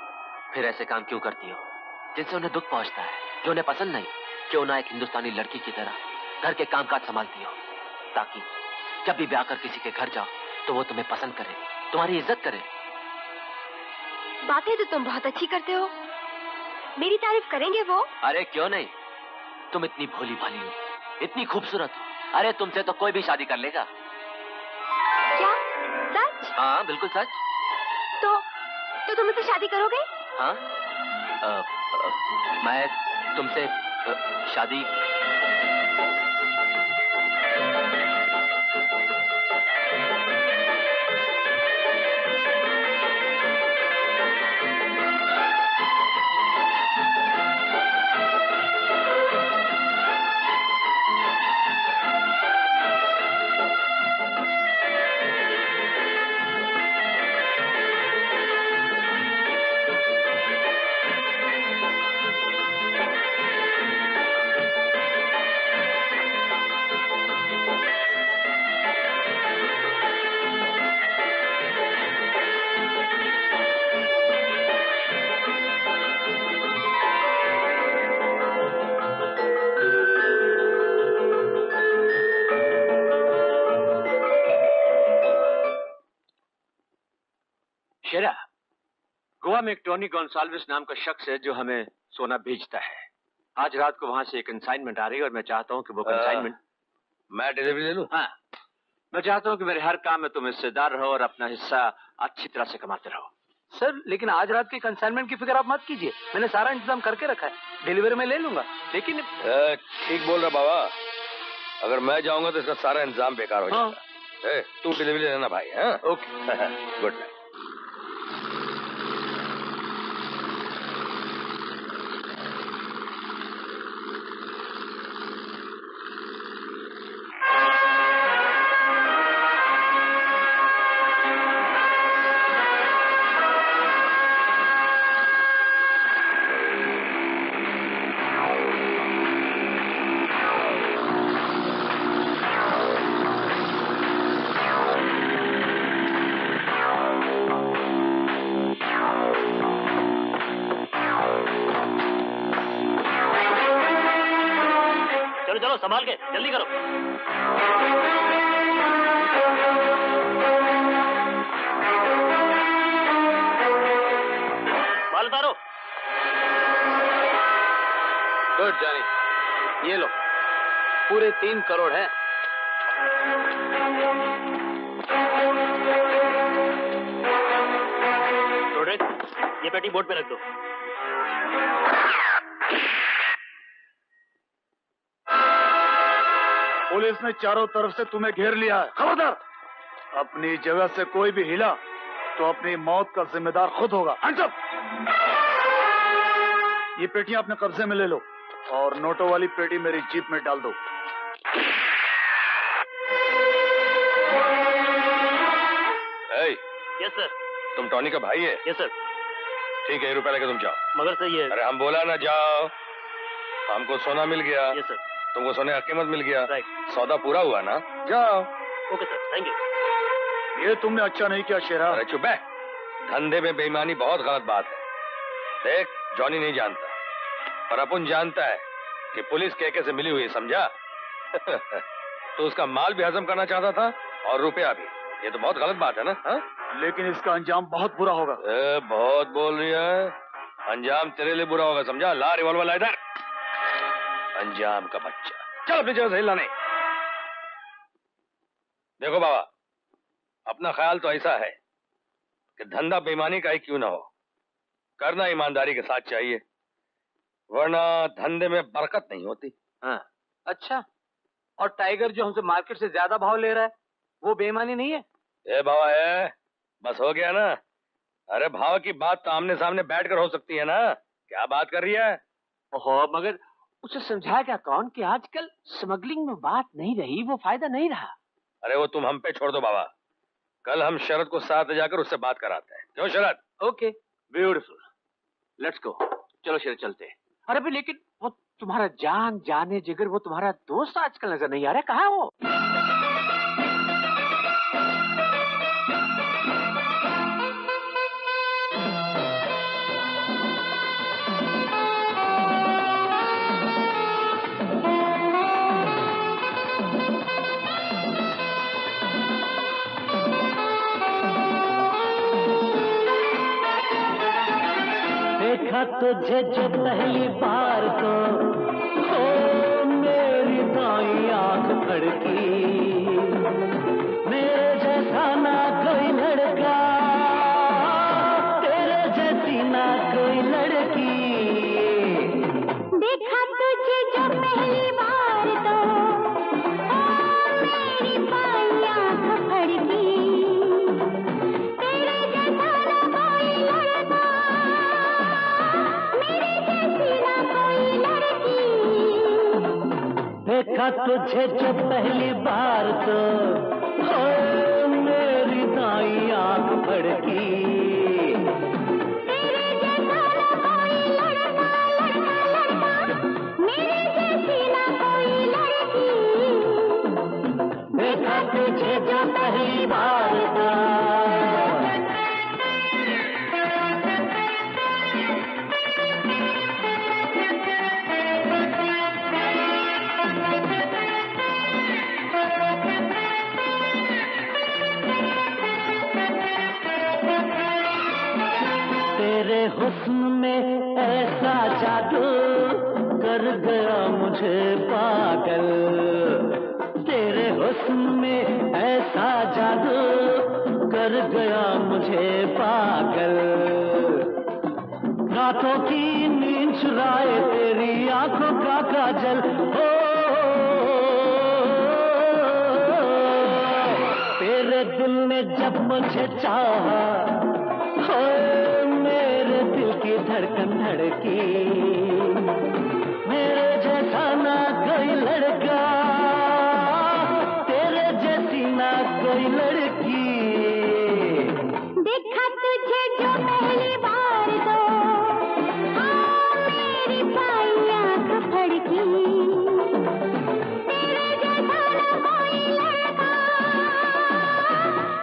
फिर ऐसे काम क्यों करती हो जिनसे उन्हें दुख पहुंचता है, जो उन्हें पसंद नहीं? क्यों ना एक हिंदुस्तानी लड़की की तरह घर के कामकाज संभालती हो, ताकि जब भी ब्याह कर किसी के घर जाओ तो वो तुम्हें पसंद करे, तुम्हारी इज्जत करे। बातें तो तुम बहुत अच्छी करते हो, मेरी तारीफ करेंगे वो? अरे क्यों नहीं, तुम इतनी भोली भाली हो, इतनी खूबसूरत हो। अरे तुमसे तो कोई भी शादी कर लेगा। क्या? हाँ बिल्कुल सच। तो तुम मुझसे शादी करोगे? हाँ मैं तुमसे शादी। शेरा, गोवा में एक टोनी गोन्साल्विस नाम का शख्स है जो हमें सोना भेजता है। आज रात को वहां से एक कंसाइनमेंट आ रही है और मैं चाहता हूं कि वो कंसाइनमेंट मैं डिलीवरी ले लूं? हाँ, मैं चाहता हूं कि मेरे हर काम में तुम हिस्सेदार रहो और अपना हिस्सा अच्छी तरह से कमाते रहो। सर लेकिन आज रात की कंसाइनमेंट की फिक्र आप मत कीजिए, मैंने सारा इंतजाम करके रखा है, डिलीवरी में ले लूंगा। लेकिन ठीक बोल रहा बाबा, अगर मैं जाऊंगा तो इसका सारा इंतजाम बेकार हो जाएगा। तू डिलीवरी लेना भाई। हाँ ओके गुड नाइट। चलो संभाल के जल्दी करो। माल उतारो। गुड जॉनी, ये लो पूरे 3 करोड़ है। रोड्रिक, ये पेटी बोर्ड पे रख दो। पुलिस ने चारों तरफ से तुम्हें घेर लिया है। खबरदार, अपनी जगह से कोई भी हिला तो अपनी मौत का जिम्मेदार खुद होगा। Hands up. ये पेटियां अपने कब्जे में ले लो और नोटों वाली पेटी मेरी जीप में डाल दो। Yes sir. तुम टॉनी का भाई है? Yes sir. ठीक है, 1 रुपया लेके तुम जाओ। मगर सही है। अरे हम बोला ना जाओ। हमको सोना मिल गया। Yes sir. तुमको सोने का कीमत मिल गया। राइट। सौदा पूरा हुआ ना, जाओ। Okay sir, thank you. ये तुमने अच्छा नहीं किया शेरा। अरे चुप है, धंधे में बेईमानी बहुत गलत बात है। देख, जॉनी नहीं जानता पर अपन जानता है कि पुलिस केके से मिली हुई है, समझा? तो उसका माल भी हजम करना चाहता था और रुपया भी। ये तो बहुत गलत बात है ना? हा? लेकिन इसका अंजाम बहुत बुरा होगा। बहुत बोल रही है। अंजाम तेरे लिए बुरा होगा, समझा? ला रिवॉल्वर, ला इधर। अंजाम का बच्चा, चल अपनी जगह से हिलना नहीं। देखो बाबा, अपना ख्याल तो ऐसा है कि धंधा बेईमानी का ही क्यों ना हो, करना ईमानदारी के साथ चाहिए, वरना धंधे में बरकत नहीं होती। हाँ अच्छा, और टाइगर जो हमसे मार्केट से ज्यादा भाव ले रहा है वो बेईमानी नहीं है? ए बाबा है, बस हो गया ना। अरे भाव की बात तो आमने सामने बैठकर हो सकती है ना, क्या बात कर रही है? ओहो, मगर उसे समझाया क्या कौन कि आजकल स्मगलिंग में बात नहीं रही, वो फायदा नहीं रहा। अरे वो तुम हम पे छोड़ दो बाबा, कल हम शरद को साथ ले जाकर उससे बात कराते हैं। क्यों Sharad? Okay, beautiful, let's go. चलो शेर चलते हैं। अरे भाई, लेकिन वो तुम्हारा जान जाने जिगर, वो तुम्हारा दोस्त आजकल नजर नहीं आ रहा, कहाँ है वो? देखा तुझे जो पहली बार तो हो मेरी दाई आंख धड़की, मेरे जैसा ना कोई लड़का तुझे जो पहली बार तो ओ मेरी बाई आंख फड़की, तेरे जैसा ना कोई लड़का, मेरे जैसी ना कोई लड़की। देखा तुझे जो पहली बार तो ओ मेरी दाई आंख फड़की, तेरे जैसा ना कोई लड़का, लड़का लड़का, मेरे जैसी ना कोई लड़की। देखा तुझे जो पहली बार तो तेरे हुस्न में ऐसा जादू कर गया मुझे पागल, तेरे हुस्न में ऐसा जादू कर गया मुझे पागल। रातों की नींद चुराए तेरी आंखों का काजल, हो तेरे दिल ने जब मुझे चाहा, हो मेरे दिल की धड़कन धड़की, मेरे जैसा ना कोई लड़का, तेरे जैसी ना कोई लड़की। देखा तुझे जो पहली बार तो हाँ मेरी बाई आंख फड़की, तेरे जैसा ना कोई लड़का,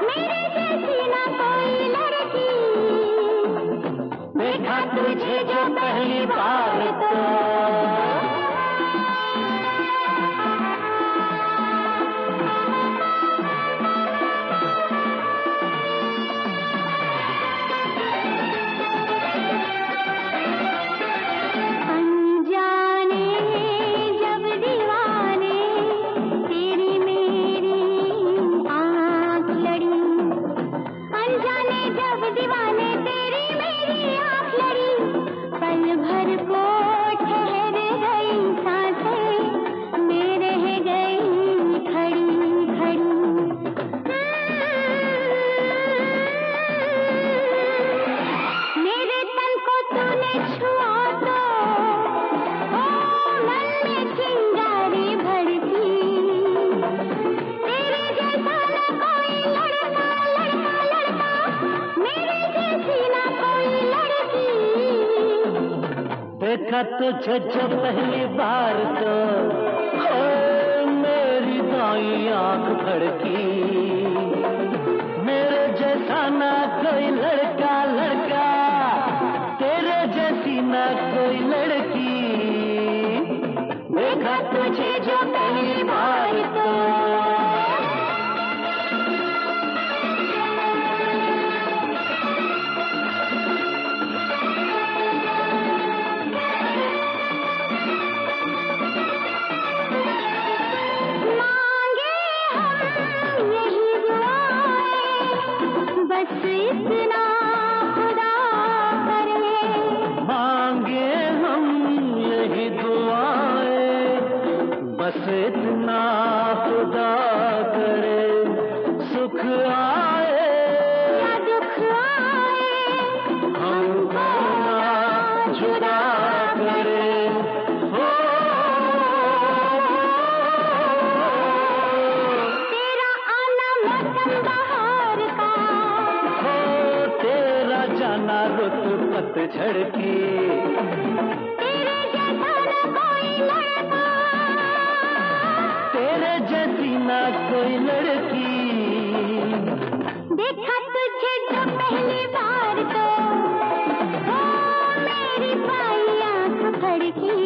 मेरे जैसी ना कोई लड़की। देखा तुझे जो पहली बार तो अनजाने जब दीवाने तेरी मेरी आँख लड़ी, अनजाने जब दीवाने तेरी मेरी आँख लड़ी, पल भर को ठहर गई सांसें, मैं रह गई खड़ी खड़ी। मेरे तन को तूने छुआ तो ओ मन में चिंगारी भड़की, तेरे जैसा ना कोई लड़का, लड़का लड़का, मेरे जैसी ना कोई लड़की। देखा तुझे जो पहली बार तो ओ मेरी दाई आंख फड़की, मेरे जैसा ना कोई लड़का, लड़का, तेरे जैसी ना कोई लड़की। देखा तुझे जो पहली बार तो मांगे हम यही दुआएं, बस इतना खुदा करे, मांगे हम यही दुआएं, बस इतना खुदा करे। सुख आए या दुख आए, हमको ना जुदा करे। हो तेरा आना मौसम बहार का, हो तेरा जाना रुत पतझड़ की, तेरे जैसा ना कोई लड़का, तेरे जैसी ना कोई लड़की। देखा तुझे जो पहली बार तो ओ मेरी बाई आंख फड़की,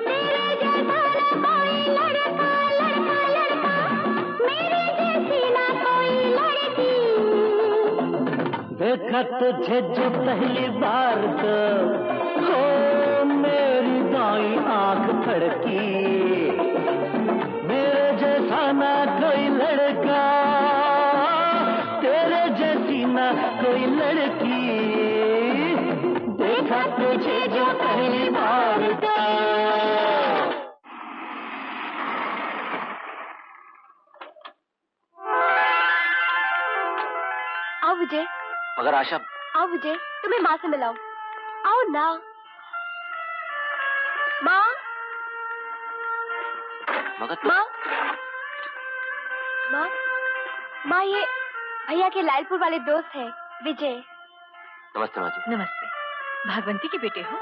तेरे जैसा ना कोई लड़का, लड़का लड़का, मेरे जैसी ना कोई लड़की। देखा तुझे जो पहली बार तो हो मेरी दाई आंख फड़की, मेरे जैसा ना कोई लड़का, तेरे जैसी ना कोई लड़की। देखा तुझे जो पहली बार तो विजय। मगर आशा। आओ विजय, तुम्हें माँ से मिलाओ। आओ ना। माँ। मगर माँ। माँ। माँ, ये भैया के लालपुर वाले दोस्त हैं, विजय। नमस्ते माँ जी। नमस्ते। भागवंती के बेटे हो?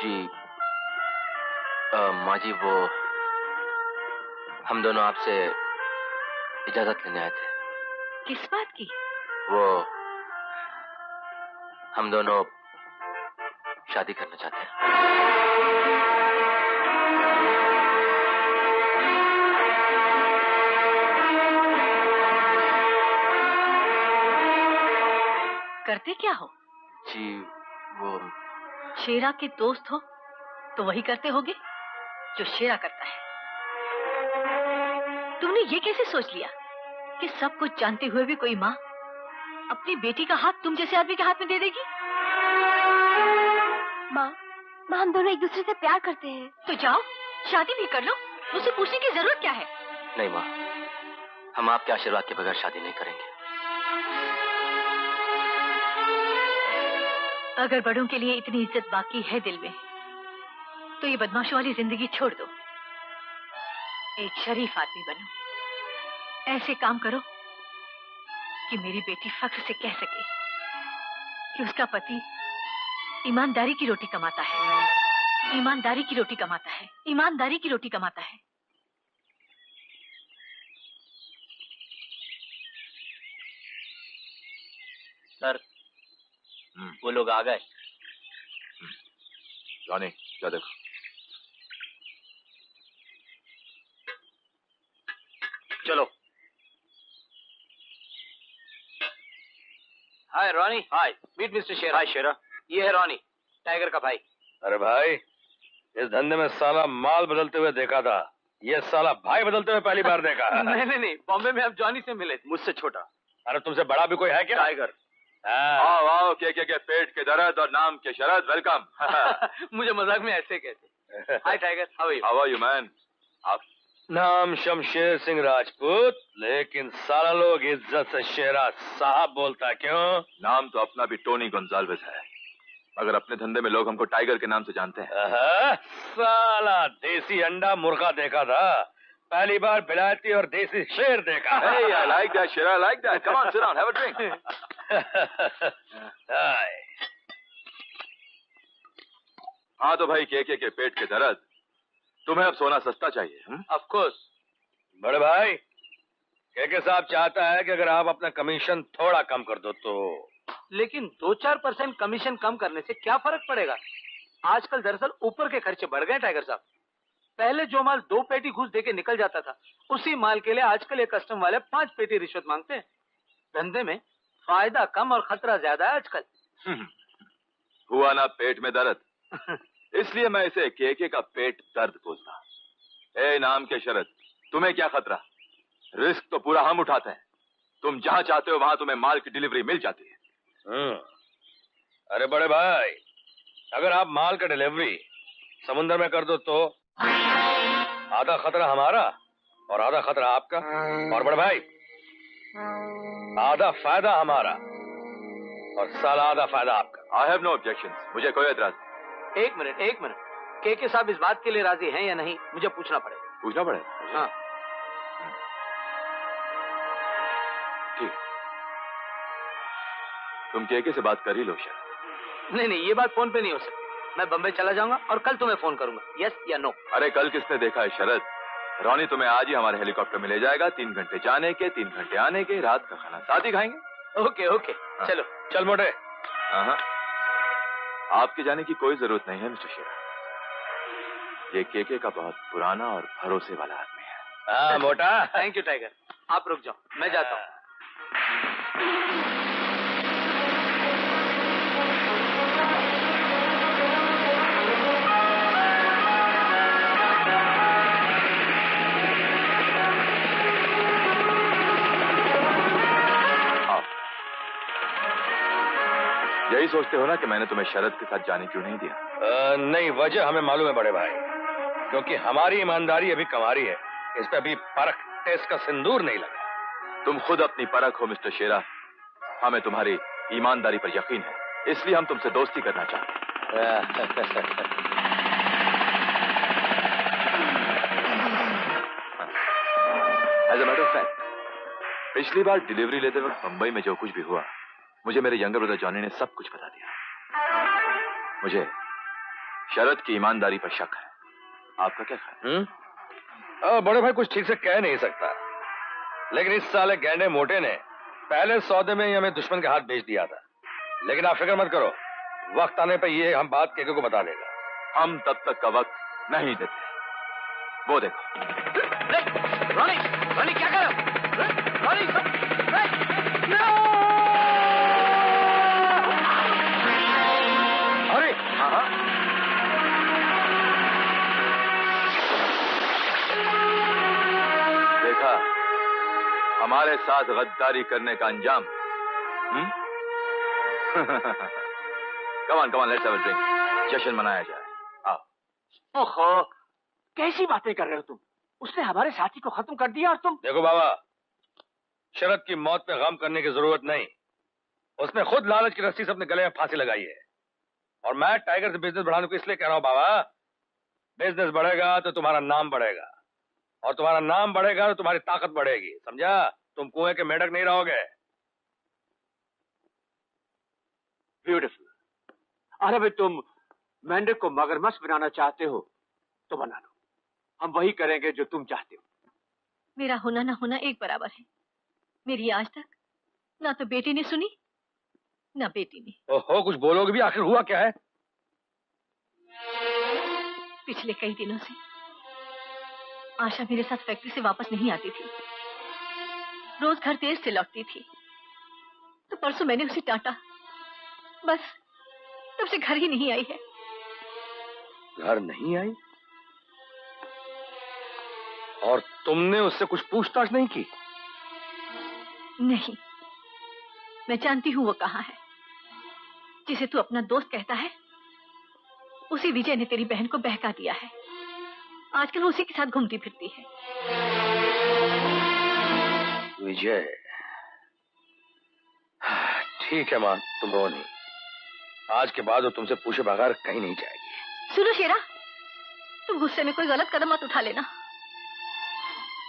जी माँ जी, वो हम दोनों आपसे इजाजत लेने आए थे। किस बात की? वो हम दोनों शादी करना चाहते हैं। करते क्या हो? जी वो शेरा के दोस्त हो तो वही करते होगे जो शेरा करता है। तुमने ये कैसे सोच लिया कि सब कुछ जानते हुए भी कोई माँ अपनी बेटी का हाथ तुम जैसे आदमी के हाथ में दे देगी? माँ, हम दोनों एक दूसरे से प्यार करते हैं। तो जाओ शादी भी कर लो, मुझसे पूछने की जरूरत क्या है? नहीं माँ, हम आपके आशीर्वाद के बगैर शादी नहीं करेंगे। अगर बड़ों के लिए इतनी इज्जत बाकी है दिल में, तो ये बदमाशों वाली जिंदगी छोड़ दो। एक शरीफ आदमी बनो। ऐसे काम करो कि मेरी बेटी फख्र से कह सके कि उसका पति ईमानदारी की रोटी कमाता है, ईमानदारी की रोटी कमाता है, ईमानदारी की रोटी कमाता है। सर, वो लोग आ गए। रॉनी, क्या देखो। चलो। हाय रॉनी। हाय, मीट मिस्टर शेरा। हाय शेरा। ये है रॉनी, टाइगर का भाई। अरे भाई, इस धंधे में साला माल बदलते हुए देखा था, ये साला भाई बदलते हुए पहली बार देखा। नहीं, बॉम्बे में हम जॉनी से मिले थे। मुझसे छोटा। अरे तुमसे बड़ा भी कोई है क्या? टाइगर। आओ आओ, के पेट के दर्द और नाम के शरद, वेलकम। मुझे मजाक में ऐसे कहते। Hi tiger, how are you man? आप? नाम शमशेर सिंह राजपूत, लेकिन सारा लोग इज्जत से शेरा साहब बोलता है। क्यों? नाम तो अपना भी टोनी गोंजाल्वेस है, मगर अपने धंधे में लोग हमको टाइगर के नाम से जानते हैं। साला देसी अंडा मुर्गा देखा था, पहली बार बिलायती और देसी शेर देखा। Hey, I like that, Shira, I like that. Come on, sit down, have a drink. हाँ तो भाई, के पेट के दर्द, तुम्हें अब सोना सस्ता चाहिए? Of course. बड़े भाई, के साहब चाहता है कि अगर आप अपना कमीशन थोड़ा कम कर दो तो। लेकिन 2-4% कमीशन कम करने से क्या फर्क पड़ेगा? आजकल दरअसल ऊपर के खर्चे बढ़ गए टाइगर साहब। पहले जो माल 2 पेटी घूस देके निकल जाता था, उसी माल के लिए आजकल ये कस्टम वाले 5 पेटी रिश्वत मांगते हैं। धंधे में फायदा कम और खतरा ज्यादा है आजकल। हुआ ना पेट में दर्द, इसलिए मैं इसे के का पेट दर्द बोलता। ए नाम के शरद, तुम्हें क्या खतरा? रिस्क तो पूरा हम उठाते हैं। तुम जहां चाहते हो वहां तुम्हें माल की डिलीवरी मिल जाती है। अरे बड़े भाई, अगर आप माल का डिलीवरी समुद्र में कर दो तो आधा खतरा हमारा और आधा खतरा आपका, और बड़े भाई आधा फायदा हमारा और साला आधा फायदा आपका। आई हैव नो ऑब्जेक्शन, मुझे कोई एतराज। एक मिनट, के साहब इस बात के लिए राजी हैं या नहीं, मुझे पूछना पड़ेगा। पूछना पड़ेगा? हाँ ठीक, तुम के से बात कर ही लो शायद। नहीं, ये बात फोन पे नहीं हो सकती। मैं बम्बई चला जाऊंगा और कल तुम्हें फोन करूंगा, यस या नो। अरे कल किसने देखा है शरद? रॉनी तुम्हें आज ही हमारे हेलीकॉप्टर में ले जाएगा। 3 घंटे जाने के, 3 घंटे आने के, रात का खाना साथ ही खाएंगे। ओके, हाँ। चलो। चल मोटे। हाँ, आपके जाने की कोई जरूरत नहीं है मिस्टर शेरा। ये के का बहुत पुराना और भरोसे वाला आदमी है। हाँ मोटा। थैंक यू टाइगर, आप रुक जाओ, मैं जाता हूँ। यही सोचते हो ना कि मैंने तुम्हें शरद के साथ जाने क्यों नहीं दिया? नहीं, वजह हमें मालूम है बड़े भाई, क्योंकि हमारी ईमानदारी अभी कमारी है, इस पे अभी परख टेस्ट का सिंदूर नहीं लगा। तुम खुद अपनी परख हो मिस्टर शेरा। हमें तुम्हारी ईमानदारी पर यकीन है, इसलिए हम तुमसे दोस्ती करना चाहते हैं। As a matter of fact, पिछली बार डिलीवरी लेते वक्त मुंबई में जो कुछ भी हुआ, मुझे मेरे यंगर ब्रदर जॉनी ने सब कुछ बता दिया। मुझे शरद की ईमानदारी पर शक है। आपका क्या ख्याल? बड़े भाई कुछ ठीक से कह नहीं सकता, लेकिन इस साले गैंडे मोटे ने पहले सौदे में ही हमें दुश्मन के हाथ भेज दिया था। लेकिन आप फिक्र मत करो, वक्त आने पर ये हम बात केके को बता देगा। हम तब तक का वक्त नहीं देते। वो देखो। रॉनी, रॉनी क्या कर रहे हो? रॉनी, अरे हाँ, देखा हमारे साथ गद्दारी करने का अंजाम। कम on, let's have a drink. जश्न मनाया जाए। आओ। ओहो, कैसी बातें कर रहे हो तुम? उसने हमारे साथी को खत्म कर दिया और तुम। देखो बाबा, शरद की मौत पे गम करने की जरूरत नहीं। उसने खुद लालच की रस्सी से अपने गले में फांसी लगाई है। और मैं टाइगर से बिजनेस बढ़ाने को इसलिए कह रहा हूं बाबा, बिजनेस बढ़ेगा तो तुम्हारा नाम बढ़ेगा, और तुम्हारा नाम बढ़ेगा तो तुम्हारी ताकत बढ़ेगी, समझा? तुम कुएं के मेढक नहीं रहोगे। ब्यूटीफुल। अरे भाई, तुम मेंढक को मगरमच्छ बनाना चाहते हो तो बना लो, हम वही करेंगे जो तुम चाहते हो। मेरा होना ना होना एक बराबर है। मेरी आज तक ना तो बेटी ने सुनी ना बेटी ने। ओहो, कुछ बोलोगे भी? आखिर हुआ क्या है? पिछले कई दिनों से आशा मेरे साथ फैक्ट्री से वापस नहीं आती थी। रोज घर देर से लौटती थी। तो परसों मैंने उसे डांटा, बस तब से घर ही नहीं आई है। घर नहीं आई? और तुमने उससे कुछ पूछताछ नहीं की? नहीं, मैं जानती हूं वो कहाँ है। जिसे तू अपना दोस्त कहता है, उसी विजय ने तेरी बहन को बहका दिया है। आजकल उसी के साथ घूमती फिरती है। विजय? ठीक है मां, तुम रो नहीं। आज के बाद वो तुमसे पूछे बगैर कहीं नहीं जाएगी। सुनो शेरा, तुम गुस्से में कोई गलत कदम मत उठा लेना।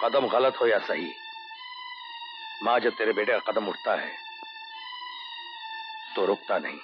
कदम गलत हो या सही, मां जब तेरे बेटे का कदम उठता है तो रुकता नहीं।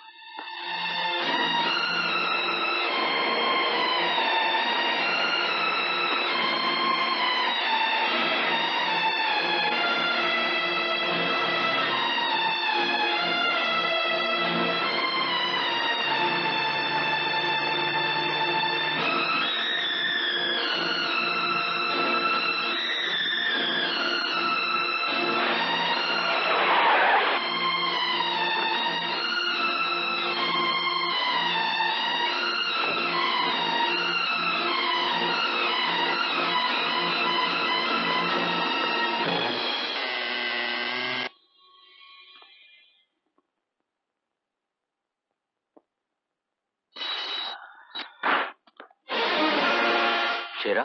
शेरा,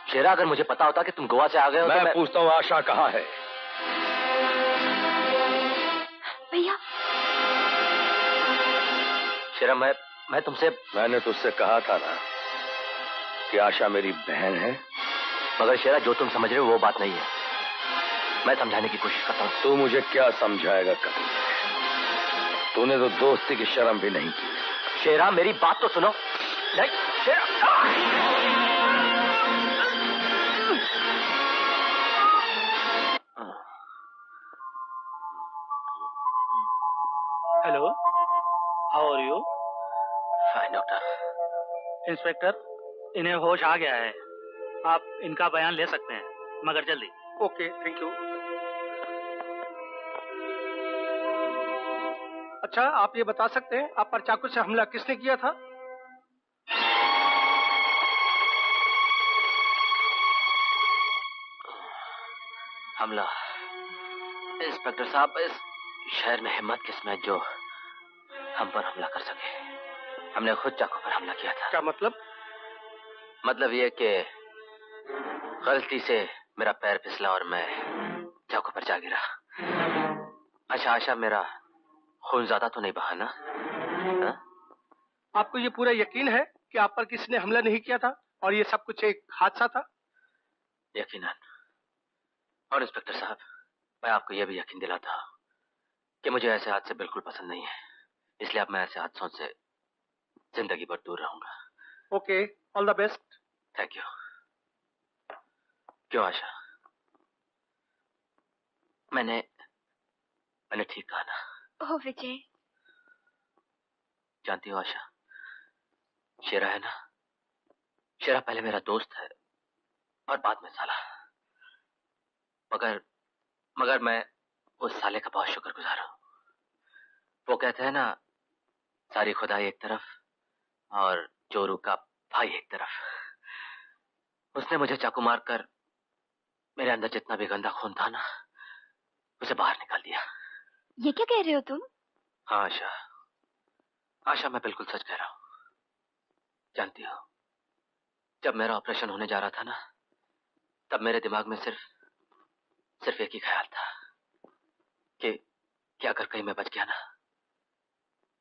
शेरा, अगर मुझे पता होता कि तुम गोवा से आ गए हो मैं तो पूछता हूँ, आशा कहाँ है? भैया। शेरा, मैं तुमसे। मैंने तुझसे कहा था ना कि आशा मेरी बहन है। मगर शेरा, जो तुम समझ रहे हो वो बात नहीं है। मैं समझाने की कोशिश करता हूँ। तू मुझे क्या समझाएगा कभी? तूने तो दोस्ती की शर्म भी नहीं की। शेरा, मेरी बात तो सुनो। नहीं, Shera. Hello, how are you? Fine doctor. Inspector, इन्हें होश आ गया है। आप इनका बयान ले सकते हैं, मगर जल्दी। Okay, thank you. अच्छा, आप ये बता सकते हैं आप पर चाकू से हमला किसने किया था? हमला? इंस्पेक्टर साहब, इस शहर में हिम्मत किसमें जो हम पर हमला कर सके। हमने खुद चाकू पर हमला किया था। क्या मतलब? मतलब ये कि गलती से मेरा पैर फिसला और मैं चाकू पर जा गिरा। अच्छा आशा, मेरा खून ज्यादा तो नहीं बहा ना? आपको ये पूरा यकीन है कि आप पर किसी ने हमला नहीं किया था और ये सब कुछ एक हादसा था? यकीनन। और इंस्पेक्टर साहब, मैं आपको यह भी यकीन दिलाता हूं कि मुझे ऐसे हादसे बिल्कुल पसंद नहीं है, इसलिए अब मैं ऐसे हादसों से जिंदगी भर दूर रहूंगा। Okay, all the best. Thank you. क्यों आशा, मैंने ठीक कहा ना? ओह विजय। जानती हो आशा, शेरा है ना, शेरा पहले मेरा दोस्त है और बाद में साला। मगर मैं उस साले का बहुत शुक्रगुजार हूं। वो कहते हैं ना, सारी खुदाई एक तरफ और चोरू का भाई एक तरफ। उसने मुझे चाकू मारकर मेरे अंदर जितना भी गंदा खून था ना, उसे बाहर निकाल दिया। ये क्या कह रहे हो तुम? हाँ आशा, मैं बिल्कुल सच कह रहा हूं। जानती हो, जब मेरा ऑपरेशन होने जा रहा था ना, तब मेरे दिमाग में सिर्फ एक ही ख्याल था कि अगर कहीं मैं बच गया ना,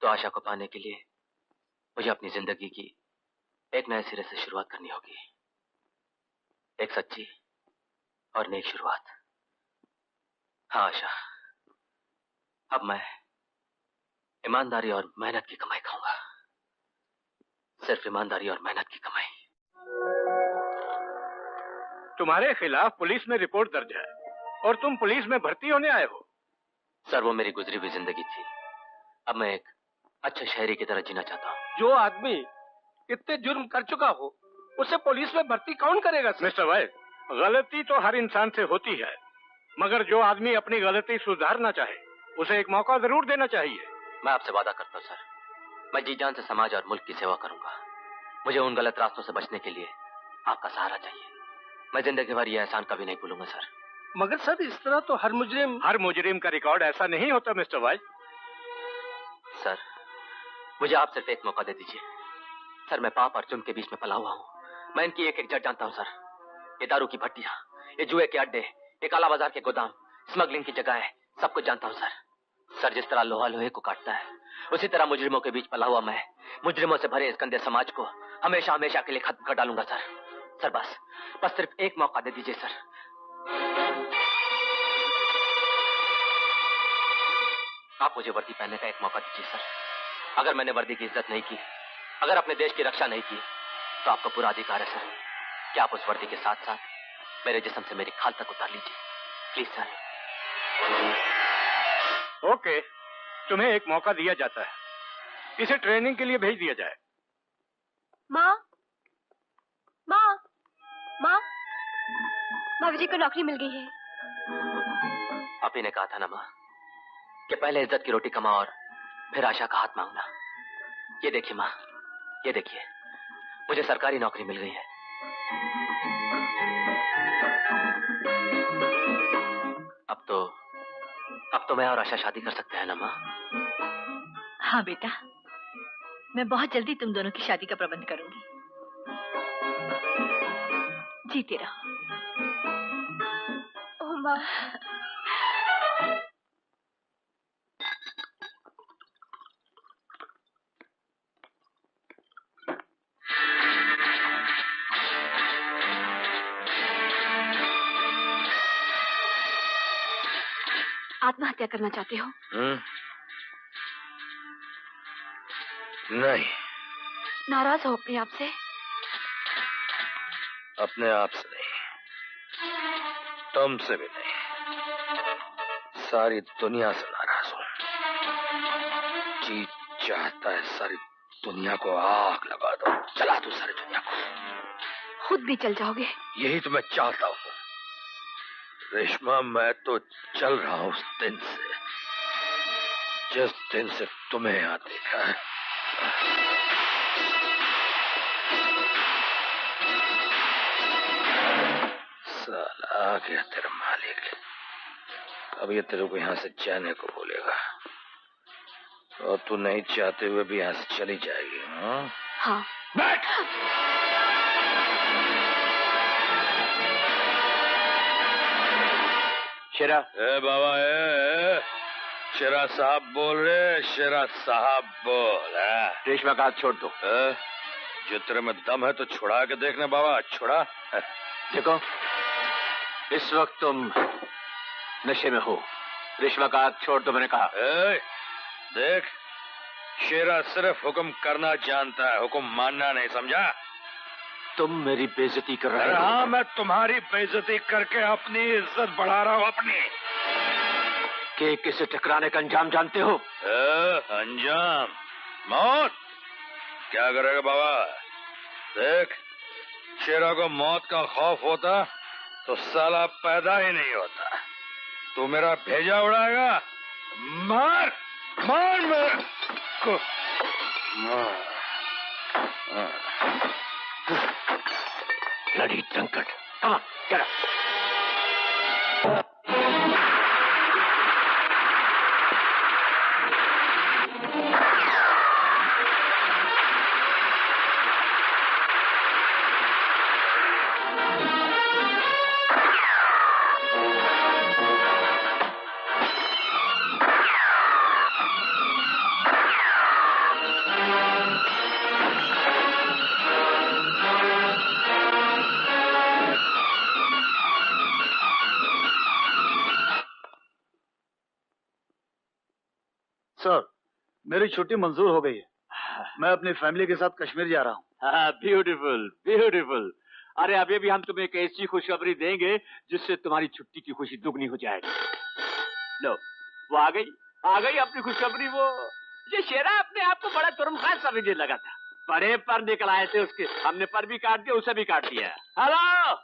तो आशा को पाने के लिए मुझे अपनी जिंदगी की एक नए सिरे से शुरुआत करनी होगी। एक सच्ची और नेक शुरुआत। हाँ आशा, अब मैं ईमानदारी और मेहनत की कमाई खाऊंगा। सिर्फ ईमानदारी और मेहनत की कमाई। तुम्हारे खिलाफ पुलिस में रिपोर्ट दर्ज है और तुम पुलिस में भर्ती होने आए हो। सर, वो मेरी गुजरी हुई जिंदगी थी। अब मैं एक अच्छे शहरी की तरह जीना चाहता हूँ। जो आदमी इतने जुर्म कर चुका हो, उसे पुलिस में भर्ती कौन करेगा? मिस्टर वाइट, गलती तो हर इंसान से होती है, मगर जो आदमी अपनी गलती सुधारना चाहे, उसे एक मौका जरूर देना चाहिए। मैं आपसे वादा करता हूँ सर, मैं जी जान से समाज और मुल्क की सेवा करूंगा। मुझे उन गलत रास्तों से बचने के लिए आपका सहारा चाहिए। मैं जिंदगी भर ये एहसान कभी नहीं भूलूंगा सर। मगर सर, इस तरह तो हर मुजरिम का रिकॉर्ड ऐसा नहीं होता मिस्टर वाइट। सर, मुझे आप सिर्फ एक मौका दे दीजिए। सर, मैं पाप और जुर्म के बीच में पला हुआ हूँ। मैं इनकी एक एक जड़ जानता हूँ सर। ये दारू की भट्टियां, ये जुए के अड्डे, ये काला बाजार के गोदाम, स्मगलिंग की जगह, सब कुछ जानता हूँ सर। सर, जिस तरह लोहा लोहे को काटता है, उसी तरह मुजरिमों के बीच पला हुआ मैं मुजरिमों से भरे इस गंदे समाज को हमेशा हमेशा के लिए खत्म कर डालूंगा सर। सर बस सिर्फ एक मौका दे दीजिए सर। आप मुझे वर्दी पहनने का एक मौका दीजिए सर। अगर मैंने वर्दी की इज्जत नहीं की, अगर अपने देश की रक्षा नहीं की, तो आपका पूरा अधिकार है सर कि आप उस वर्दी के साथ साथ मेरे जिस्म से मेरी खाल तक उतार लीजिए, प्लीज सर। ओके, तुम्हें एक मौका दिया जाता है। इसे ट्रेनिंग के लिए भेज दिया जाए। माँ, माँ, माँ, माँ, विजय को नौकरी मिल गई है। आप ही ने कहा था ना माँ कि पहले इज्जत की रोटी कमाओ और फिर आशा का हाथ मांगना। ये देखिए माँ, ये देखिए, मुझे सरकारी नौकरी मिल गई है। अब तो मैं और आशा शादी कर सकते हैं ना माँ? हाँ बेटा, मैं बहुत जल्दी तुम दोनों की शादी का प्रबंध करूंगी। जीते रहो। ओह माँ। आत्महत्या करना चाहते हो? नहीं। नाराज हो अपने आप से? अपने आप से नहीं, तुमसे भी नहीं, सारी दुनिया से नाराज हूं। जी चाहता है सारी दुनिया को आग लगा दो, जला दो सारी दुनिया को। खुद भी चल जाओगे? यही तो मैं चाहता हूँ रेशमा। मैं तो चल रहा हूँ उस दिन से, जिस दिन से तुम्हें यहाँ देखा है। साला आ गया तेरा मालिक। अब ये तेरे को यहाँ से जाने को बोलेगा और तू नहीं चाहते हुए भी यहाँ से चली जाएगी। हाँ। बैठ। शेरा। ए बाबा ए, शेरा साहब बोल रहे, शेरा साहब बोल। रेशमा का हाथ छोड़ दो। जो तेरे में दम है तो छुड़ा के देखना बाबा, छुड़ा। देखो इस वक्त तुम नशे में हो। रेशमा का हाथ छोड़ दो, मैंने कहा। देख, शेरा सिर्फ हुक्म करना जानता है, हुक्म मानना नहीं, समझा? तुम मेरी बेइज्जती कर रहे हो। हाँ, मैं तुम्हारी बेइज्जती करके अपनी इज्जत बढ़ा रहा हूँ, अपनी। के किसे टकराने का अंजाम जानते हो? अंजाम? मौत। क्या करेगा बाबा? देख, शेरा को मौत का खौफ होता तो साला पैदा ही नहीं होता। तू मेरा भेजा उड़ाएगा? मार मार मेरे को, मार। Bloody drunkard. Come on, get up. Sir, मेरी छुट्टी मंजूर हो गई है। मैं अपनी फैमिली के साथ कश्मीर जा रहा हूँ। हाँ, ब्यूटीफुल ब्यूटीफुल। अरे अभी भी हम तुम्हें एक ऐसी खुशखबरी देंगे जिससे तुम्हारी छुट्टी की खुशी दुगनी हो जाएगी। लो, वो आ गई अपनी खुशखबरी। वो ये शेरा अपने आप को बड़ा तुरमखास समझने लगा था। बड़े पर निकल आए थे उसके, हमने पर भी काट दिया, उसे भी काट दिया। हेलो,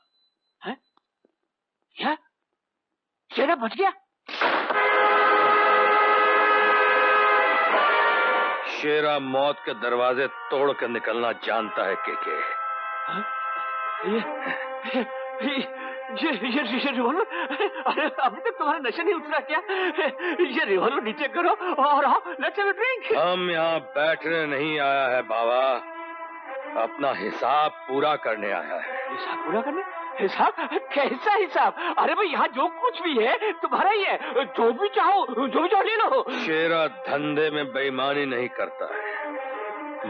क्या शेरा बच गया? शेरा मौत के दरवाजे तोड़ कर निकलना जानता है के। ये रिवॉल्वर, अरे अभी तक तुम्हारा नशा नहीं उतरा क्या? ये रिवॉल्वर नीचे करो और आओ, लेट्स हैव अ ड्रिंक। हम यहाँ बैठने नहीं आया है बाबा, अपना हिसाब पूरा करने आया है। हिसाब पूरा करने? हिसाब? कैसा हिसाब? अरे भाई यहाँ जो कुछ भी है तुम्हारा ही है, जो भी चाहो ले लो। शेरा धंधे में बेईमानी नहीं करता है,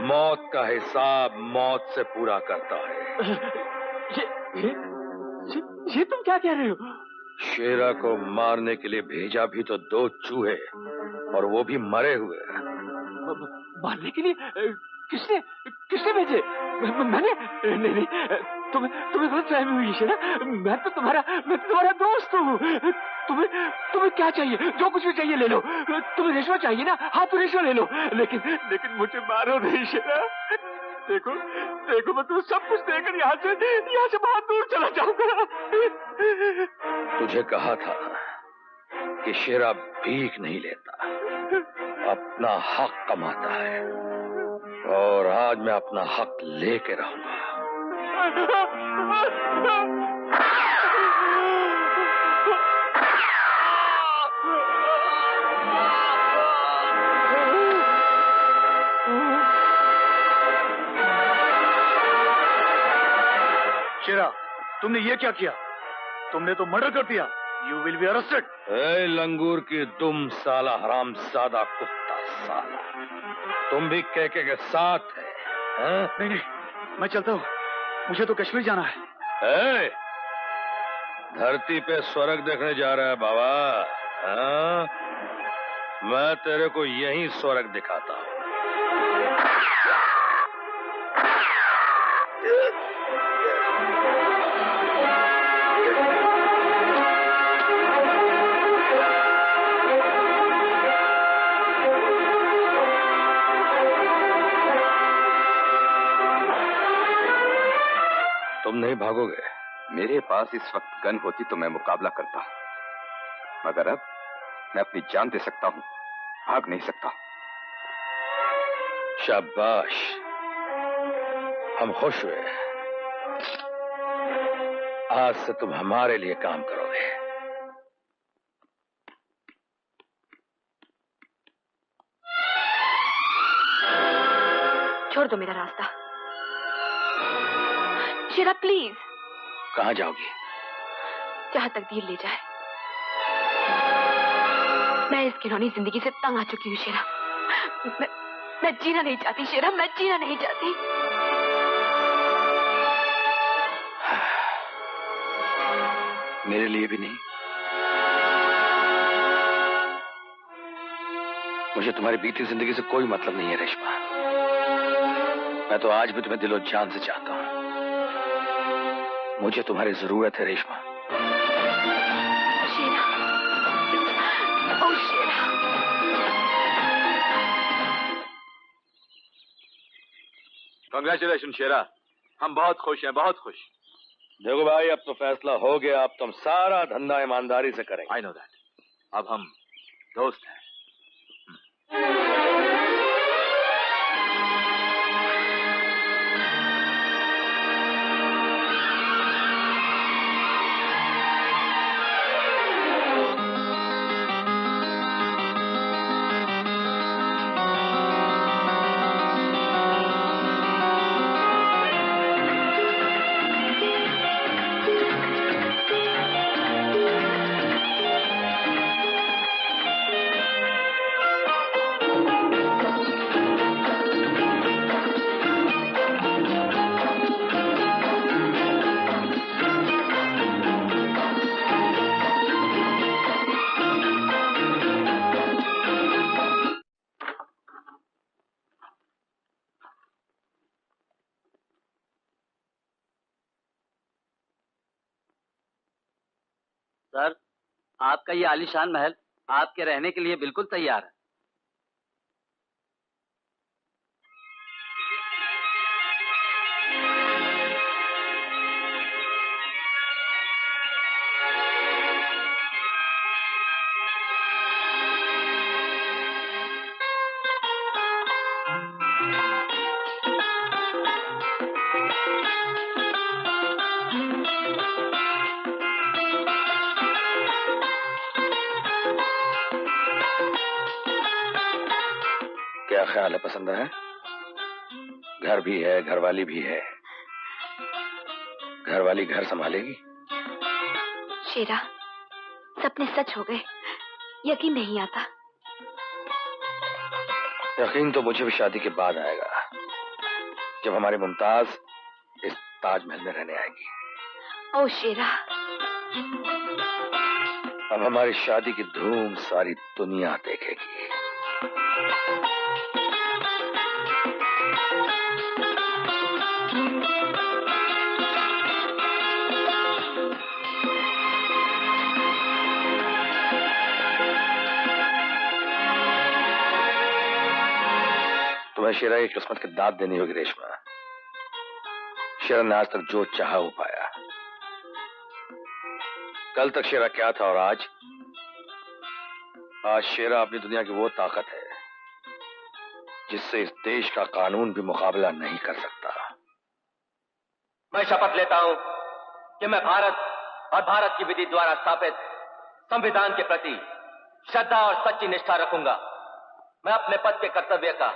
मौत का हिसाब मौत से पूरा करता है। ये तुम क्या कह रहे हो? शेरा को मारने के लिए भेजा भी तो 2 चूहे, और वो भी मरे हुए। मारने के लिए? किसने भेजे? मैंने? नहीं, तुम्हें गलत फहमी हुई है ना। मैं तो तुम्हारा दोस्त हूँ। तुम्हें क्या चाहिए? जो कुछ भी चाहिए ले लो। तुम्हें रेशमा चाहिए ना? हाँ, तो रेशमा ले लो, लेकिन मुझे मारो नहीं शेरा। देखो मैं तुम्हें सब कुछ देकर यहाँ से बहुत दूर चला जाऊंगा। तुझे कहा था कि शेरा भीख नहीं लेता, अपना हक कमाता है, और आज मैं अपना हक लेके रहूंगा। शेरा, तुमने ये क्या किया? तुमने तो मर्डर कर दिया। You will be arrested. ए लंगूर की तुम साला हरामजादा कुत्ता साला, तुम भी के साथ है? नहीं, मैं चलता हूँ, मुझे तो कश्मीर जाना है। धरती पे स्वर्ग देखने जा रहा है बाबा। मैं तेरे को यही स्वर्ग दिखाता हूँ। तुम नहीं भागोगे? मेरे पास इस वक्त गन होती तो मैं मुकाबला करता, मगर अब मैं अपनी जान दे सकता हूं, भाग नहीं सकता। शाबाश, हम खुश हुए। आज से तुम हमारे लिए काम करोगे। छोड़ दो मेरा रास्ता शेरा, प्लीज। कहाँ जाओगी? जहां तकदीर ले जाए। मैं इस घिनौनी जिंदगी से तंग आ चुकी हूँ शेरा। मैं जीना नहीं चाहती शेरा, मैं जीना नहीं चाहती। मेरे लिए भी नहीं। मुझे तुम्हारी बीती जिंदगी से कोई मतलब नहीं है रेशमा। मैं तो आज भी तुम्हें दिलो जान से चाहता हूं। मुझे तुम्हारी जरूरत है रेशमा। शेरा, ओ शेरा। कांग्रेचुलेशन शेरा, हम बहुत खुश हैं, बहुत खुश। देखो भाई, अब तो फैसला हो गया। अब तुम सारा धंधा ईमानदारी से करेंगे। I know that. अब हम दोस्त हैं। सर, आपका ये आलीशान महल आपके रहने के लिए बिल्कुल तैयार है। क्या ख्याल है? पसंद है? घर भी है, घरवाली भी है। घरवाली घर संभालेगी। शेरा, सपने सच हो गए, यकीन नहीं आता। यकीन तो मुझे भी शादी के बाद आएगा, जब हमारी मुमताज इस ताजमहल में रहने आएगी। ओ शेरा, अब हमारी शादी की धूम सारी दुनिया देखेगी। तुम्हें शेरा की किस्मत की दाद देनी होगी रेशमा। शेरा ने आज तक जो चाहा वो पाया। कल तक शेरा क्या था और आज शेरा अपनी दुनिया की वो ताकत है जिससे इस देश का कानून भी मुकाबला नहीं कर सकता। मैं शपथ लेता हूं कि मैं भारत और भारत की विधि द्वारा स्थापित संविधान के प्रति श्रद्धा और सच्ची निष्ठा रखूंगा। मैं अपने पद के कर्तव्य का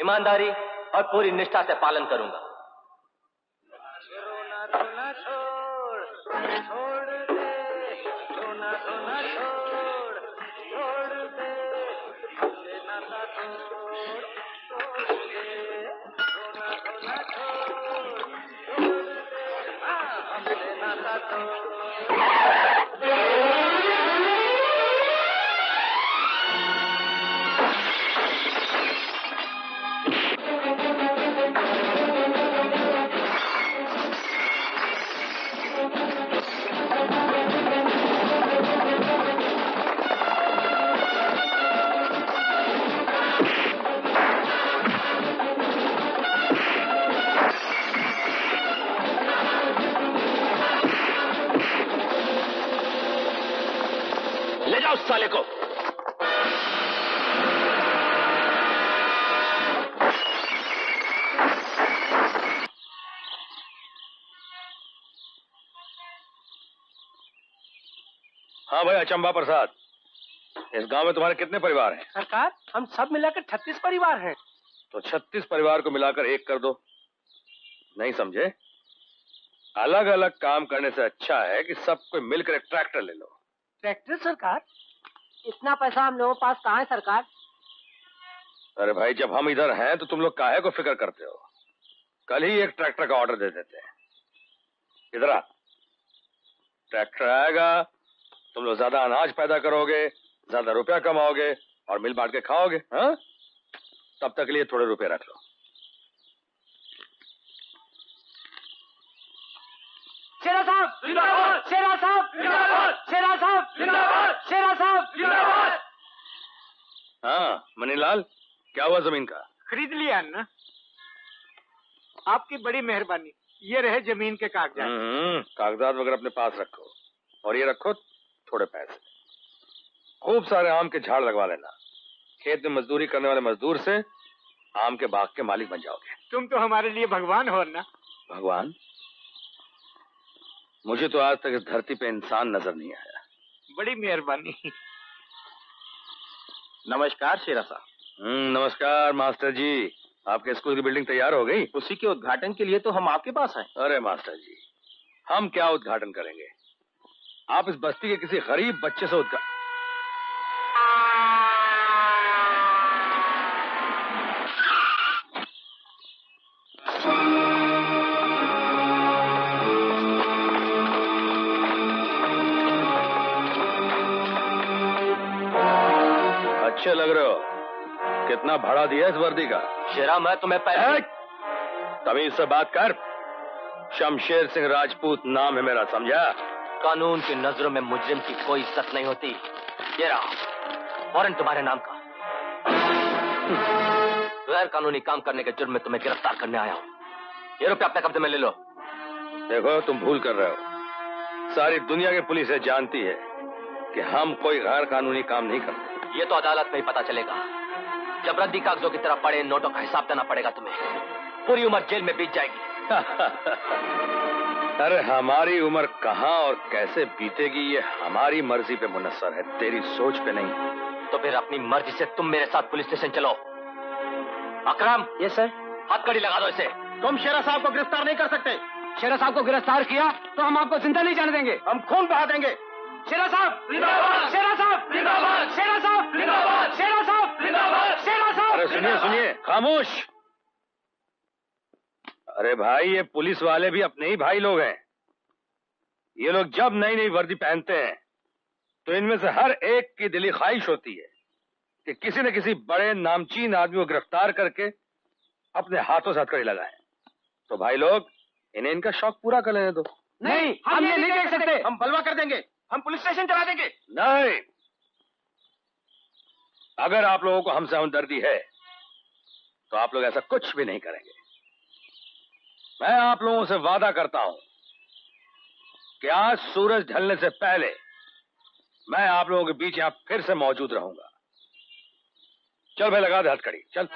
ईमानदारी और पूरी निष्ठा से पालन करूंगा। ले जाओ उस साले को। हाँ भाई अचंबा प्रसाद, इस गांव में तुम्हारे कितने परिवार हैं? सरकार, हम सब मिलाकर 36 परिवार हैं। तो 36 परिवार को मिलाकर एक कर दो। नहीं समझे? अलग अलग काम करने से अच्छा है कि सब कोई मिलकर एक ट्रैक्टर ले लो। ट्रैक्टर सरकार? इतना पैसा हम लोगों के पास कहाँ है सरकार? अरे भाई, जब हम इधर हैं तो तुम लोग काहे को फिक्र करते हो? कल ही एक ट्रैक्टर का ऑर्डर दे देते हैं। इधर आ, ट्रैक्टर आएगा, तुम लोग ज्यादा अनाज पैदा करोगे, ज्यादा रुपया कमाओगे और मिल बांट के खाओगे। हाँ, तब तक के लिए थोड़े रुपए रख लो। शेरा साहब जिंदाबाद! शेरा साहब जिंदाबाद! शेरा साहब जिंदाबाद! शेरा साहब जिंदाबाद! हाँ मनीलाल, क्या हुआ जमीन का? खरीद लिया ना? आपकी बड़ी मेहरबानी। ये रहे जमीन के कागजात। कागजात वगैरह अपने पास रखो, और ये रखो थोड़े पैसे। खूब सारे आम के झाड़ लगवा लेना। खेत में मजदूरी करने वाले मजदूर से आम के बाग के मालिक बन जाओगे। तुम तो हमारे लिए भगवान हो ना। भगवान? मुझे तो आज तक इस धरती पे इंसान नजर नहीं आया। बड़ी मेहरबानी। नमस्कार शेरा साहब। नमस्कार मास्टर जी। आपके स्कूल की बिल्डिंग तैयार हो गई? उसी के उद्घाटन के लिए तो हम आपके पास आए। अरे मास्टर जी, हम क्या उद्घाटन करेंगे? आप इस बस्ती के किसी गरीब बच्चे से उद्घाटन। अच्छे लग रहे हो। कितना भाड़ा दिया इस वर्दी का? शेरा, मैं तुम्हें पहले तमीज से बात कर। शमशेर सिंह राजपूत नाम है मेरा, समझा? कानून की नजरों में मुजरिम की कोई इज्जत नहीं होती। ये रहा वारंट तुम्हारे नाम का। गैर कानूनी काम करने के जुर्म में तुम्हें गिरफ्तार करने आया हूँ। ये रुपया अपने कब्जे में ले लो। देखो, तुम भूल कर रहे हो। सारी दुनिया की पुलिस जानती है कि हम कोई गैर कानूनी काम नहीं करते। ये तो अदालत में ही पता चलेगा। जब रद्दी कागजों की तरह पड़े नोटों का हिसाब देना पड़ेगा तुम्हें। पूरी उम्र जेल में बीत जाएगी। अरे हमारी उम्र कहाँ और कैसे बीतेगी ये हमारी मर्जी पे मुनस्सर है, तेरी सोच पे नहीं। तो फिर अपनी मर्जी से तुम मेरे साथ पुलिस स्टेशन चलो। अकरम। ये सर। हथकड़ी लगा दो इसे। तुम शेरा साहब को गिरफ्तार नहीं कर सकते। शेरा साहब को गिरफ्तार किया तो हम आपको जिंदा नहीं जाने देंगे। हम खून बहा देंगे। शेरा साहब जिंदाबाद! शेरा साहब जिंदाबाद! शेरा साहब जिंदाबाद! शेरा साहब जिंदाबाद! शेरा साहब। अरे सुनिए सुनिए, खामोश। अरे भाई, ये पुलिस वाले भी अपने ही भाई लोग हैं। ये लोग जब नई नई वर्दी पहनते हैं तो इनमें से हर एक की दिली ख्वाहिश होती है कि किसी न किसी बड़े नामचीन आदमी को गिरफ्तार करके अपने हाथों से हथकड़ी लगाएं। तो भाई लोग, इन्हें इनका शौक पूरा कर लेने दो। नहीं, हम ये नहीं देख सकते। हम बलवा कर देंगे। हम पुलिस स्टेशन चला देंगे। नहीं, अगर आप लोगों को हमसे हमदर्दी है तो आप लोग ऐसा कुछ भी नहीं करेंगे। मैं आप लोगों से वादा करता हूं कि आज सूरज ढलने से पहले मैं आप लोगों के बीच यहां फिर से मौजूद रहूंगा। चल भाई, लगा दे हथकड़ी, चल।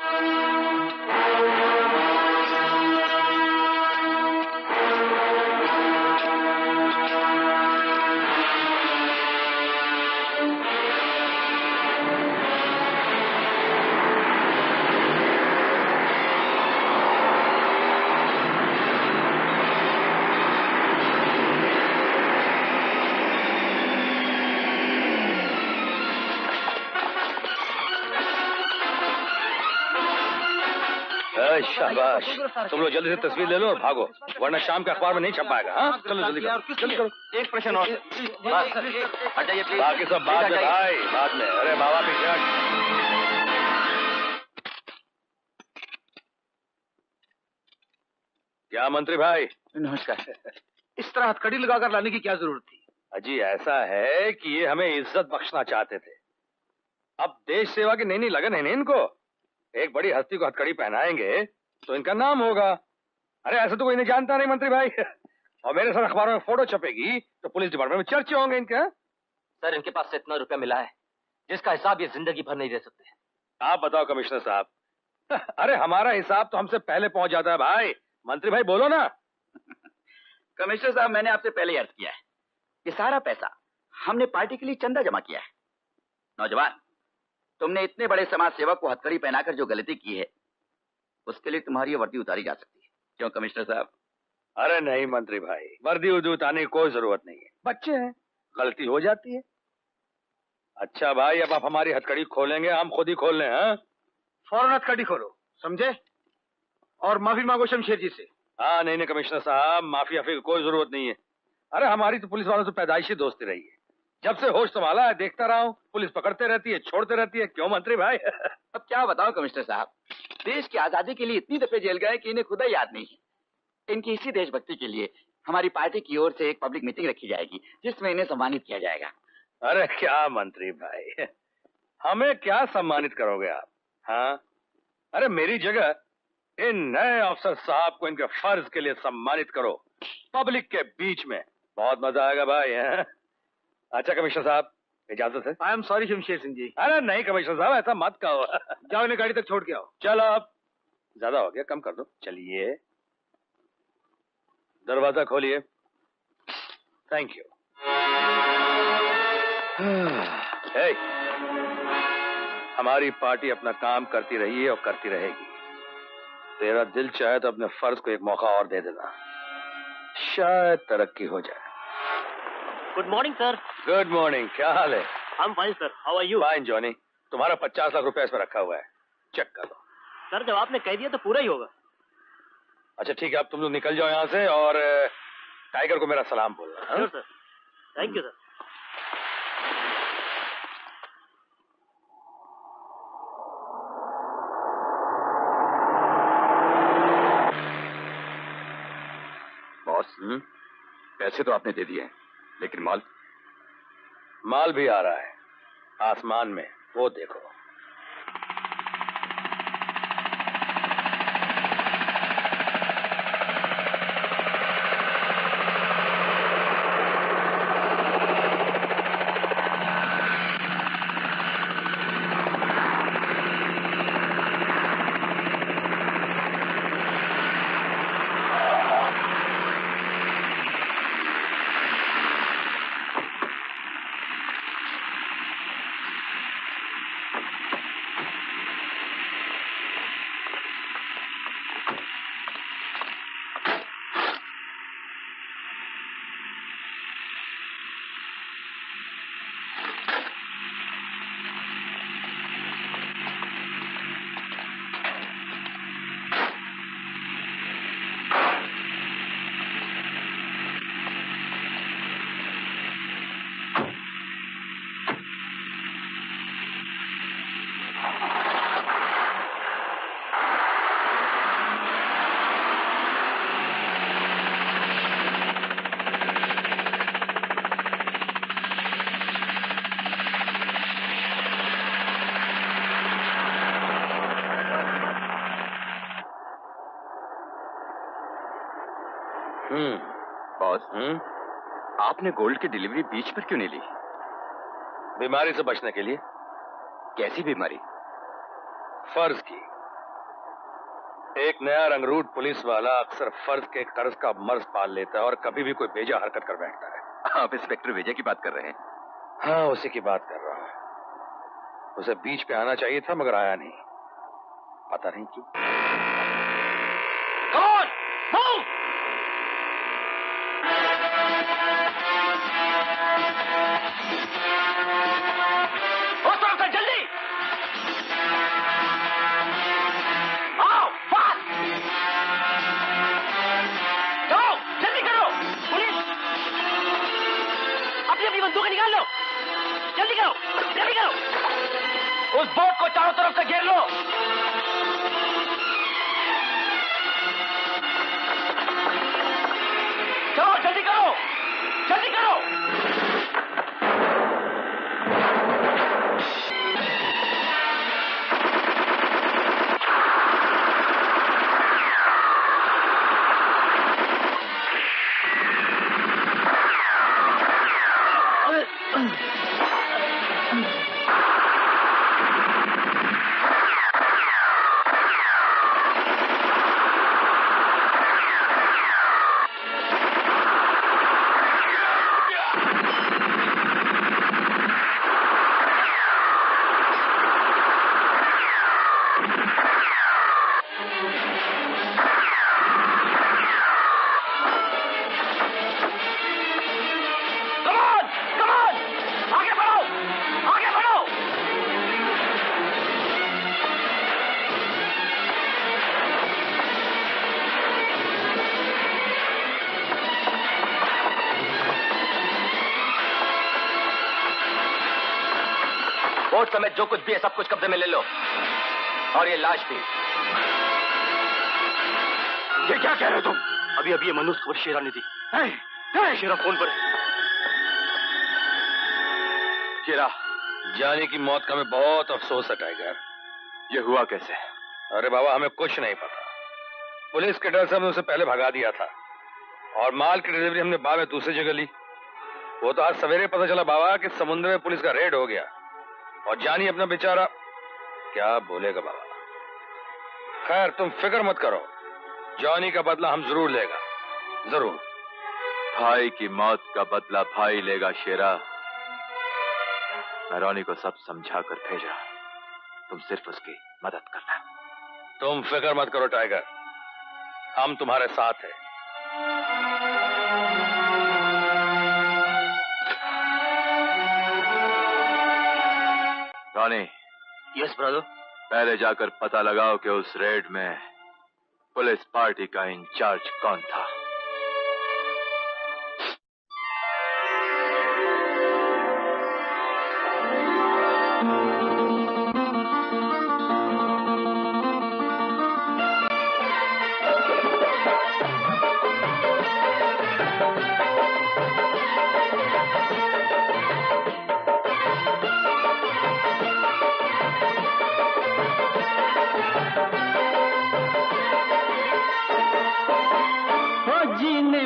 शाबाश, तुम लोग जल्दी से तस्वीर ले लो और भागो, वरना शाम के अखबार में नहीं छप पाएगा। हाँ, चलो जल्दी करो, जल्दी करो। एक प्रश्न और। हट जाइए प्लीज। बाकी सब बाद में भाई, बाद में। अरे बाबा पीछे हट। क्या मंत्री भाई? नमस्कार। इस तरह हथकड़ी लगाकर लाने की क्या जरूरत थी? अजी, ऐसा है कि ये हमें इज्जत बख्शना चाहते थे। अब देश सेवा की नई नई लगन है ना इनको। एक बड़ी हस्ती को हथकड़ी पहनाएंगे तो इनका नाम होगा। अरे ऐसा तो कोई नहीं जानता नहीं मंत्री भाई। और मेरे साथ अखबारों में फोटो छपेगी तो पुलिस डिपार्टमेंट में चर्चे होंगे इनके। सर, इनके पास से इतना रुपया मिला है जिसका हिसाब ये जिंदगी भर नहीं दे सकते। आप बताओ कमिश्नर साहब। अरे हमारा हिसाब तो हमसे पहले पहुंच जाता है भाई। मंत्री भाई बोलो ना। कमिश्नर साहब, मैंने आपसे पहले अर्ज किया है कि सारा पैसा हमने पार्टी के लिए चंदा जमा किया है। नौजवान, तुमने इतने बड़े समाज सेवक को हथकड़ी पहनाकर जो गलती की है उसके लिए तुम्हारी वर्दी उतारी जा सकती है। क्यों कमिश्नर साहब? अरे नहीं मंत्री भाई, वर्दी उतारने की कोई जरूरत नहीं है। बच्चे हैं, गलती हो जाती है। अच्छा भाई, अब आप हमारी हथकड़ी खोलेंगे, हम खुद ही खोल लें? हाँ, फौरन हथकड़ी खोलो, समझे? और माफी मांगो शमशेर जी से। हाँ, नहीं कमिश्नर साहब, माफी आफी की कोई जरूरत नहीं है। अरे हमारी तो पुलिस वालों से पैदाइशी दोस्ती रही है। जब से होश संभाला है देखता रहा हूँ, पुलिस पकड़ते रहती है, छोड़ते रहती है। क्यों मंत्री भाई? अब क्या बताओ कमिश्नर साहब, देश की आजादी के लिए इतनी दफे जेल गए कि इन्हें खुदा याद नहीं है। इनकी इसी देशभक्ति के लिए हमारी पार्टी की ओर से एक पब्लिक मीटिंग रखी जाएगी जिसमें इन्हें सम्मानित किया जाएगा। अरे क्या मंत्री भाई, हमें क्या सम्मानित करोगे आप? हाँ, अरे मेरी जगह इन नए अफसर साहब को इनके फर्ज के लिए सम्मानित करो, पब्लिक के बीच में। बहुत मजा आएगा भाई। है? अच्छा कमिश्नर साहब, इजाजत है? I am sorry Shamsher Singh ji. अरे नहीं कमिश्नर साहब, ऐसा मत कहो। जाओ, इन्हें गाड़ी तक छोड़ के आओ। चलो, अब ज्यादा हो गया, कम कर दो। चलिए, दरवाजा खोलिए। Thank you. हे, हमारी पार्टी अपना काम करती रही है और करती रहेगी। तेरा दिल चाहे तो अपने फर्ज को एक मौका और दे देना, शायद तरक्की हो जाए। Good morning sir. Good morning, क्या हाल है? I am fine sir, how are you? Fine Johnny, तुम्हारा 50 लाख रुपया इसमें रखा हुआ है, चेक कर लो। सर जब आपने कह दिया तो पूरा ही होगा। अच्छा ठीक है, अब तुम लोग निकल जाओ यहाँ से और टाइगर को मेरा सलाम बोलना। Sure sir, thank you sir. Boss, पैसे तो आपने दे दिए हैं, लेकिन माल भी आ रहा है आसमान में, वो देखो। बॉस, आपने गोल्ड की डिलीवरी बीच पर क्यों नहीं ली? बीमारी से बचने के लिए। कैसी बीमारी? फर्ज की। एक नया रंगरूट पुलिस वाला अक्सर फर्ज के कर्ज का मर्ज पाल लेता है और कभी भी कोई बेजा हरकत कर बैठता है। आप इंस्पेक्टर विजय की बात कर रहे हैं? हाँ, उसी की बात कर रहा हूं। उसे बीच पे आना चाहिए था मगर आया नहीं, पता नहीं क्यों। उस बोट को चारों तरफ से घेर लो। चलो जल्दी करो, जल्दी करो। वोट समेत जो कुछ भी है सब कुछ कब्जे में ले लो, और ये लाश भी। ये क्या कह रहे हो तुम? अभी अभी ये मनुष्य को शेरा ने दी। शेरा फोन पर है। शेरा, जानी की मौत का हमें बहुत अफसोस है टाइगर। ये हुआ कैसे? अरे बाबा, हमें कुछ नहीं पता। पुलिस के डर से हमने उसे पहले भगा दिया था, और माल की डिलीवरी हमने बाद में दूसरी जगह ली। वो तो आज सवेरे पता चला बाबा कि समुद्र में पुलिस का रेड हो गया, और जानी अपना बेचारा क्या बोलेगा बाबा। खैर तुम फिक्र मत करो, जॉनी का बदला हम जरूर लेगा, जरूर। भाई की मौत का बदला भाई लेगा शेरा। मैं रॉनी को सब समझा कर भेजा, तुम सिर्फ उसकी मदद करना। तुम फिक्र मत करो टाइगर, हम तुम्हारे साथ हैं। रॉनी। Yes brother. पहले जाकर पता लगाओ कि उस रेड में पुलिस पार्टी का इंचार्ज कौन था।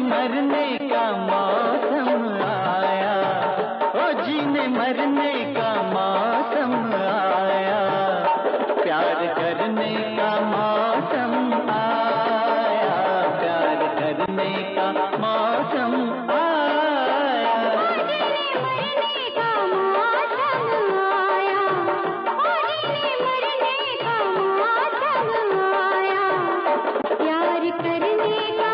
मरने का मौसम आया, ओ जीने मरने का मौसम आया, प्यार करने का मौसम आया, प्यार करने का मौसम आया, मरने का मौसम आया, मरने का मौसम आया, प्यार करने का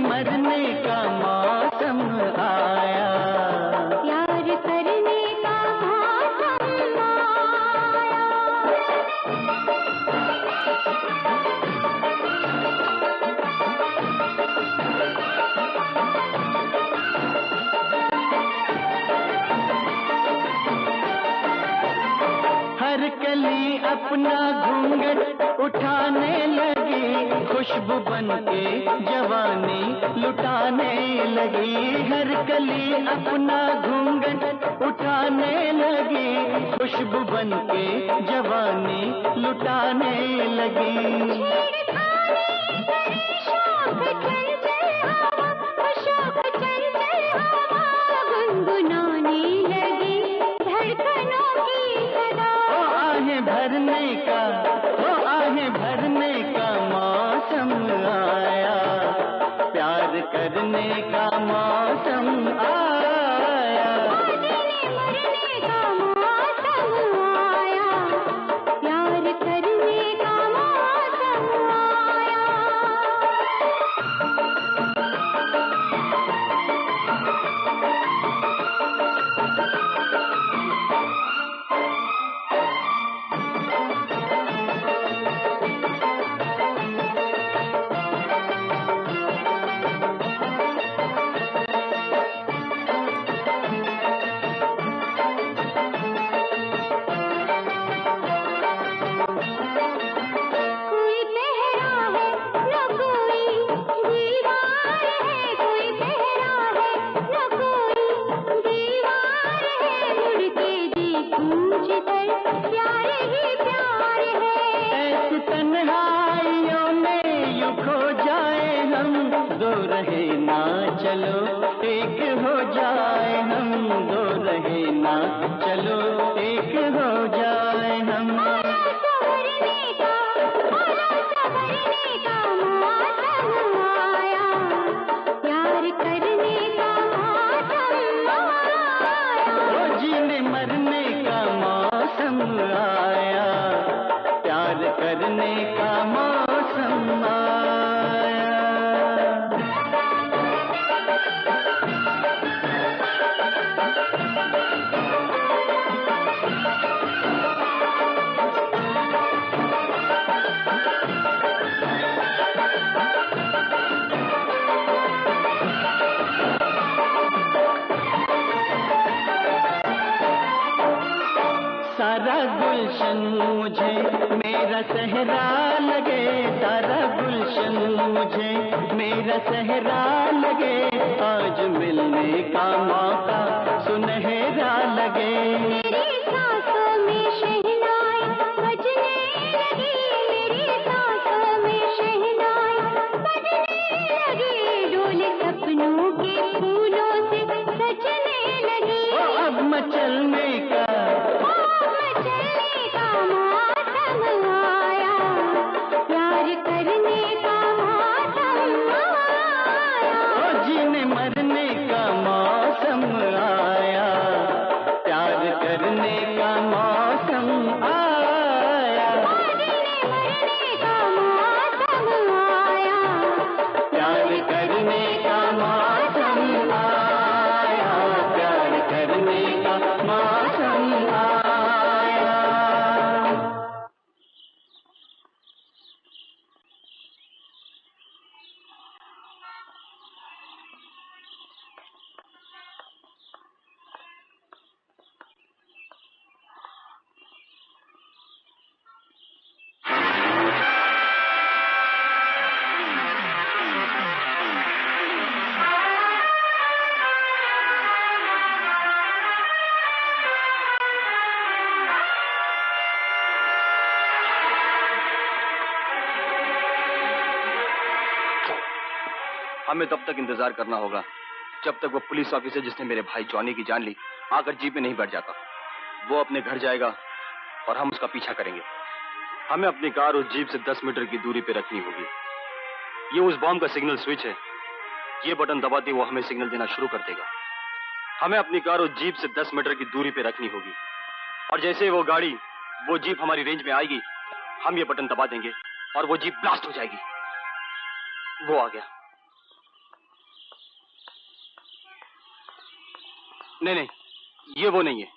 मरने का मौसम आया, प्यार करने का मौसम हर कली अपना घूंघट उठाने लगी, खुशबू बनके जवानी लुटाने लगी। हर कली अपना घूंघट उठाने लगी, खुशबू बनके जवानी लुटाने लगी। गुनगुनाने लगी धड़कनों की सदा, आहें भरने का, आहें भरने का मौसम आया, प्यार करने का मौसम आया, मरने का मौसम आया, प्यार करने का मौसम आया। करने का मौसम आया। सहरा लगे सारा गुलशन मुझे मेरा सहरा लगे, आज मिलने का मौका सुनहरा लगे। मेरी सांसों में शहनाई बजने लगी, मेरी सांसों में शहनाई बजने लगी, डोले सपनों के फूलों से सजने लगी। अब मचलने का मौसम आया, प्यार करने का मौसम आया, जीने मरने का मौसम आया, प्यार करने का मौसम आया, जीने मरने का मौसम आया, प्यार करने का मौसम आया, प्यार करने का मौसम आया। हमें तब तक इंतजार करना होगा जब तक वो पुलिस ऑफिसर जिसने मेरे भाई जॉनी की जान ली आकर जीप में नहीं बैठ जाता। वो अपने घर जाएगा और हम उसका पीछा करेंगे। हमें अपनी कार उस जीप से 10 मीटर की दूरी पे रखनी होगी। ये उस बॉम्ब का सिग्नल स्विच है। ये बटन दबाते वो हमें सिग्नल देना शुरू कर देगा। हमें अपनी कार उस जीप से 10 मीटर की दूरी पे रखनी होगी और जैसे वो जीप हमारी रेंज में आएगी, हम ये बटन दबा देंगे और वो जीप ब्लास्ट हो जाएगी। वो आ गया। नहीं, ये वो नहीं है।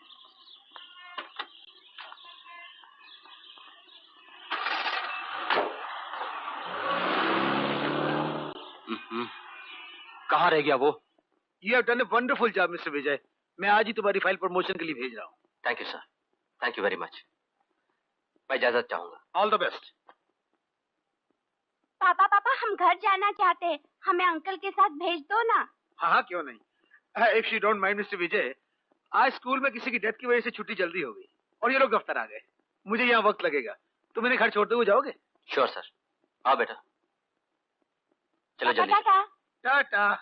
कहाँ रह गया वो? You have done a wonderful job, Mr. विजय। मैं आज ही तुम्हारी फाइल प्रमोशन के लिए भेज रहा हूँ। Thank you sir, thank you very much. मैं इजाजत चाहूंगा। All the best. पापा पापा हम घर जाना चाहते हैं, हमें अंकल के साथ भेज दो ना। हाँ क्यों नहीं। If you don't mind mister Vijay, आज स्कूल में किसी की डेथ की वजह से छुट्टी जल्दी हो गई और ये लोग दफ्तर आ गए। मुझे यहाँ वक्त लगेगा, तुम इन्हें घर छोड़ते हुए जाओगे? Sure sir. आओ बेटा, चलो जल्दी। टाटा टाटा।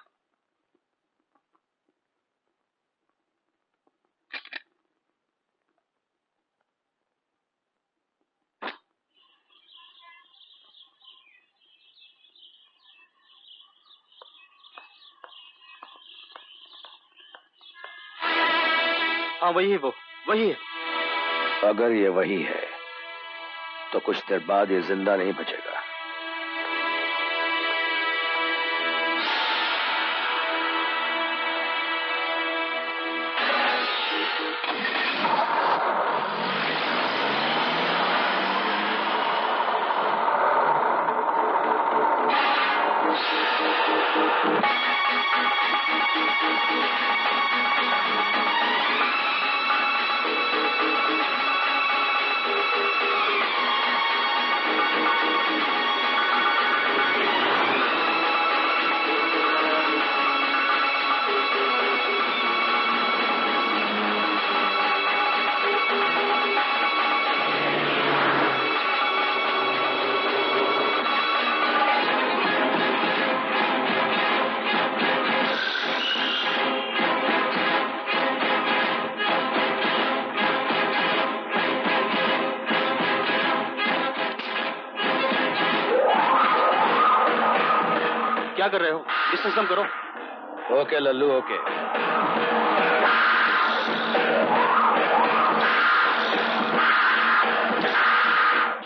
हाँ वही है, वही है। अगर ये वही है तो कुछ देर बाद ये जिंदा नहीं बचेगा। क्या कर रहे हो? डिस्टेंस कम करो। Okay Lallu, okay.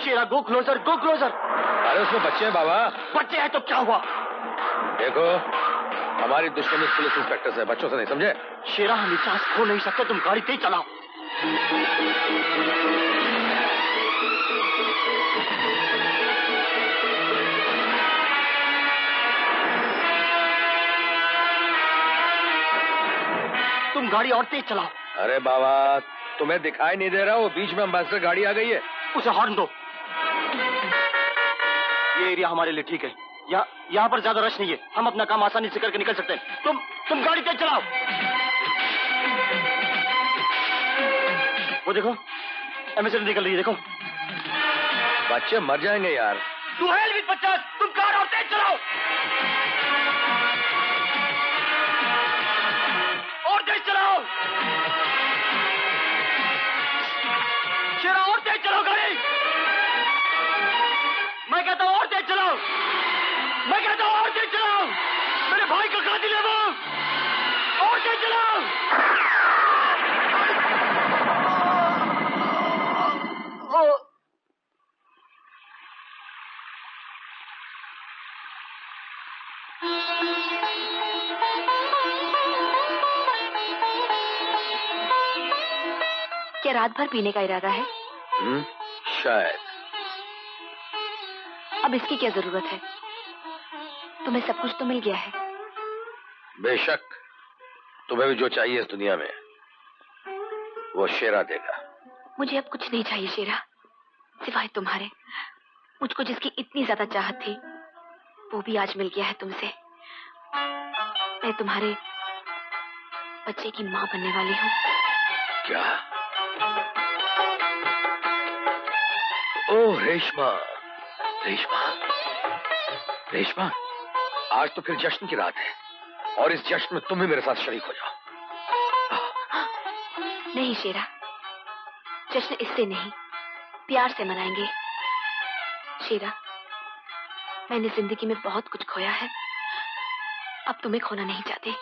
Shera go closer, go closer. अरे उसमें बच्चे हैं बाबा। बच्चे हैं तो क्या हुआ? देखो हमारी दुश्मनी पुलिस इंस्पेक्टर से, बच्चों से नहीं, समझे? शेरा हम सांस खो नहीं सकते, तुम गाड़ी तेज चलाओ। तुम गाड़ी और तेज चलाओ। अरे बाबा तुम्हें दिखाई नहीं दे रहा? वो बीच में एम्बेसडर गाड़ी आ गई है। उसे हॉर्न दो। ये एरिया हमारे लिए ठीक है। यहाँ पर ज्यादा रश नहीं है, हम अपना काम आसानी से करके निकल सकते हैं। तुम गाड़ी तेज चलाओ। वो देखो एमएसएल निकल रही है, देखो। बच्चे मर जाएंगे यार। तू है 50, तुम कार और तेज चलाओ। और तेज चलाओ। शेरा और तेज चलाओ गाड़ी। मैं कहता हूँ और तेज चलाओ। मैं कहता हूँ और तेज चलाओ। मेरे भाई का कातिल है वो। और तेज चलाओ। क्या रात भर पीने का इरादा है? शायद। अब इसकी क्या जरूरत है? तुम्हें सब कुछ तो मिल गया है। बेशक, तुम्हें भी जो चाहिए इस दुनिया में वो शेरा देगा। मुझे अब कुछ नहीं चाहिए शेरा, सिवाय तुम्हारे। मुझको जिसकी इतनी ज्यादा चाहत थी वो भी आज मिल गया है तुमसे। मैं तुम्हारे बच्चे की माँ बनने वाली हूँ। क्या? ओह रेशमा, रेशमा, रेशमा, आज तो फिर जश्न की रात है और इस जश्न में तुम भी मेरे साथ शरीक हो जाओ। नहीं शेरा, जश्न इससे नहीं, प्यार से मनाएंगे। शेरा, मैंने जिंदगी में बहुत कुछ खोया है, अब तुम्हें खोना नहीं चाहते।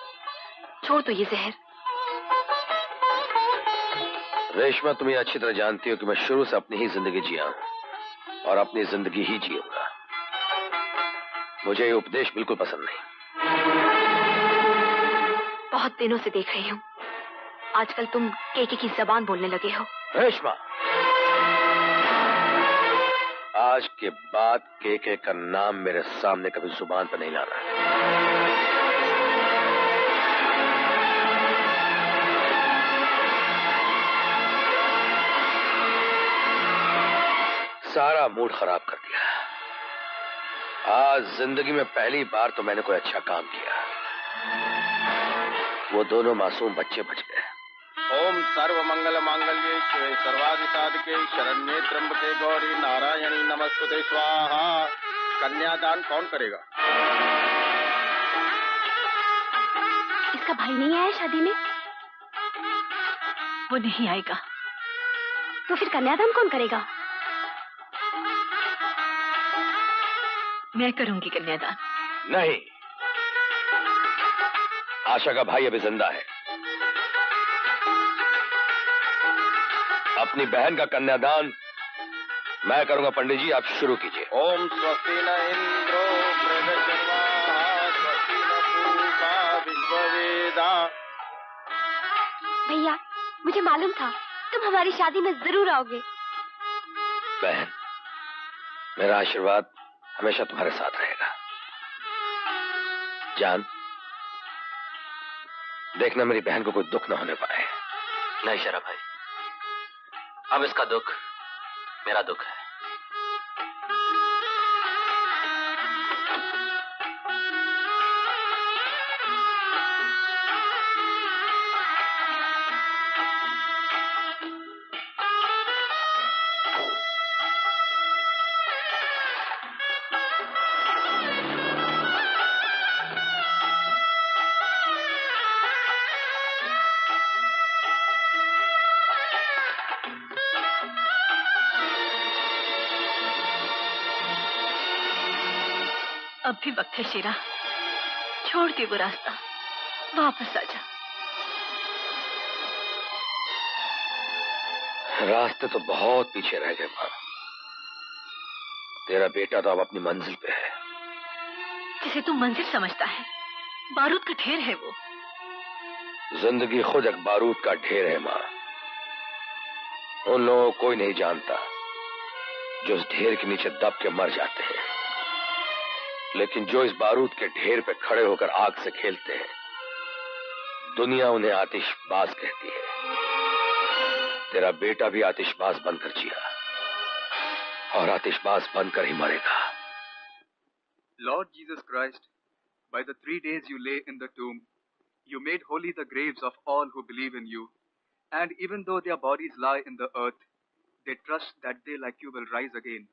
छोड़ दो ये जहर। रेशमा, तुम ये अच्छी तरह जानती हो कि मैं शुरू से अपनी ही जिंदगी जिया हूं और अपनी जिंदगी ही जीऊंगा। मुझे ये उपदेश बिल्कुल पसंद नहीं। बहुत दिनों से देख रही हूँ, आजकल तुम केके की जबान बोलने लगे हो। रेशमा, आज के बाद केके का नाम मेरे सामने कभी जुबान पर नहीं लाना। सारा मूड खराब कर दिया। आज जिंदगी में पहली बार तो मैंने कोई अच्छा काम किया। वो दोनों मासूम बच्चे बच गए। ओम सर्व मंगल मांगल्ये शिवे सर्वादि साधके शरण्ये त्र्यंबके गौरी नारायणी नमस्तुते स्वाहा। कन्यादान कौन करेगा? इसका भाई नहीं आया शादी में? वो नहीं आएगा। तो फिर कन्यादान कौन करेगा? मैं करूंगी कन्यादान। नहीं, आशा का भाई अभी जिंदा है। अपनी बहन का कन्यादान मैं करूंगा। पंडित जी, आप शुरू कीजिए। ओम स्वस्ति न इंद्रो बृहस्पतिर्वाः स्वस्ति न पूषा विश्ववेदा। भैया, मुझे मालूम था तुम हमारी शादी में जरूर आओगे। बहन, मेरा आशीर्वाद हमेशा तुम्हारे साथ रहेगा। जान, देखना मेरी बहन को कोई दुख न होने पाए। नहीं शेरा भाई, अब इसका दुख मेरा दुख है। अब भी वक्त है शेरा, छोड़ दे वो रास्ता, वापस आ जा। रास्ते तो बहुत पीछे रह गए मां। तेरा बेटा तो अब अपनी मंजिल पे है। जिसे तू मंजिल समझता है, बारूद का ढेर है वो। जिंदगी खुद एक बारूद का ढेर है मां। उन लोगों को कोई नहीं जानता जो इस ढेर के नीचे दब के मर जाते हैं, लेकिन जो इस बारूद के ढेर पे खड़े होकर आग से खेलते हैं, दुनिया उन्हें आतिशबाज कहती है। तेरा बेटा भी आतिशबाज बनकर जिया और आतिशबाज बनकर ही मरेगा। Lord Jesus Christ, by the 3 days you lay in the tomb, you made holy the graves of all who believe in you. And even though their bodies lie in the earth, they trust that they like you will rise again.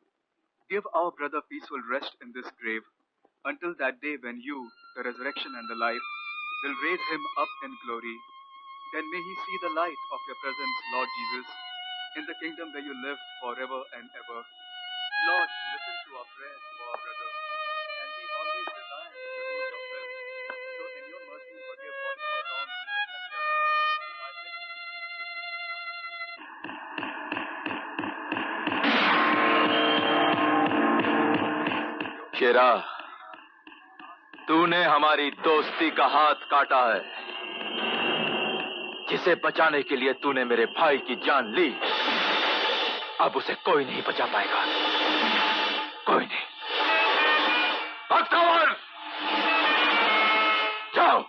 Give our brother peaceful rest in this grave until that day when you, the resurrection and the life, will raise him up in glory. Then may he see the light of your presence, Lord Jesus, in the kingdom where you live forever and ever. Lord, listen to our prayers for our brother, and he always desires the rules of will. So in your mercy forgive whatever wrong he may have done. I beg you शेरा, तूने हमारी दोस्ती का हाथ काटा है। जिसे बचाने के लिए तूने मेरे भाई की जान ली, अब उसे कोई नहीं बचा पाएगा, कोई नहीं। भक्तवर, जाओ,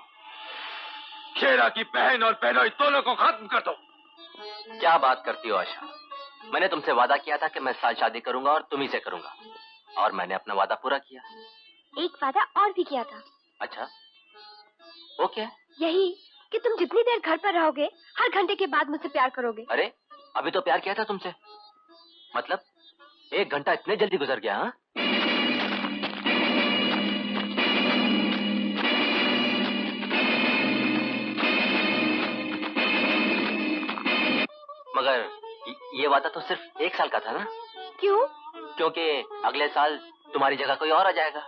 शेरा की बहन और बहनोई दोनों को खत्म कर दो। क्या बात करती हो आशा? मैंने तुमसे वादा किया था कि मैं साथ शादी करूंगा और तुम्ही से करूंगा, और मैंने अपना वादा पूरा किया। एक वादा और भी किया था। अच्छा, वो क्या? यही कि तुम जितनी देर घर पर रहोगे, हर घंटे के बाद मुझसे प्यार करोगे। अरे, अभी तो प्यार किया था तुमसे। मतलब 1 घंटा इतने जल्दी गुजर गया? हाँ, मगर ये वादा तो सिर्फ 1 साल का था ना? क्यों? क्योंकि अगले साल तुम्हारी जगह कोई और आ जाएगा।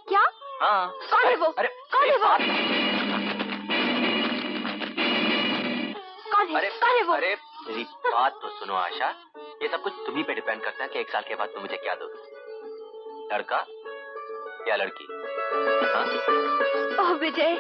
क्या? हाँ। कौन है वो? अरे, कौन है वो? कौन है वो? अरे मेरी बात तो सुनो आशा, ये सब कुछ तुम्ही पे डिपेंड करता है कि 1 साल के बाद तुम मुझे क्या दोगे, लड़का या लड़की? हाँ? ओह विजय।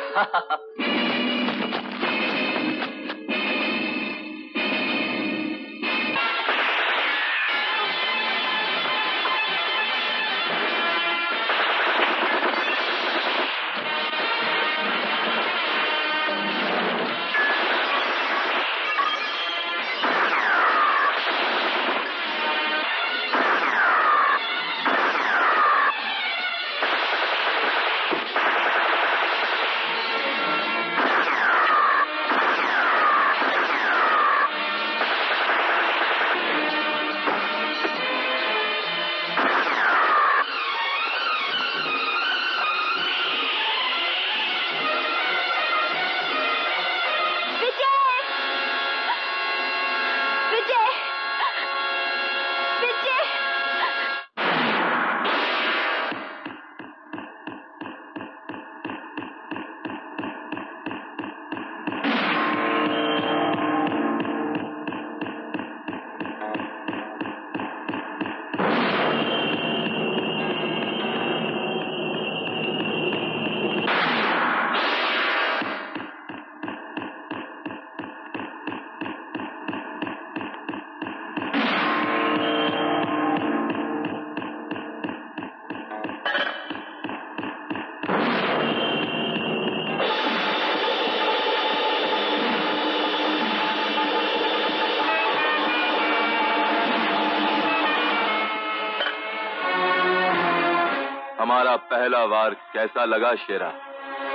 हमारा पहला वार कैसा लगा शेरा?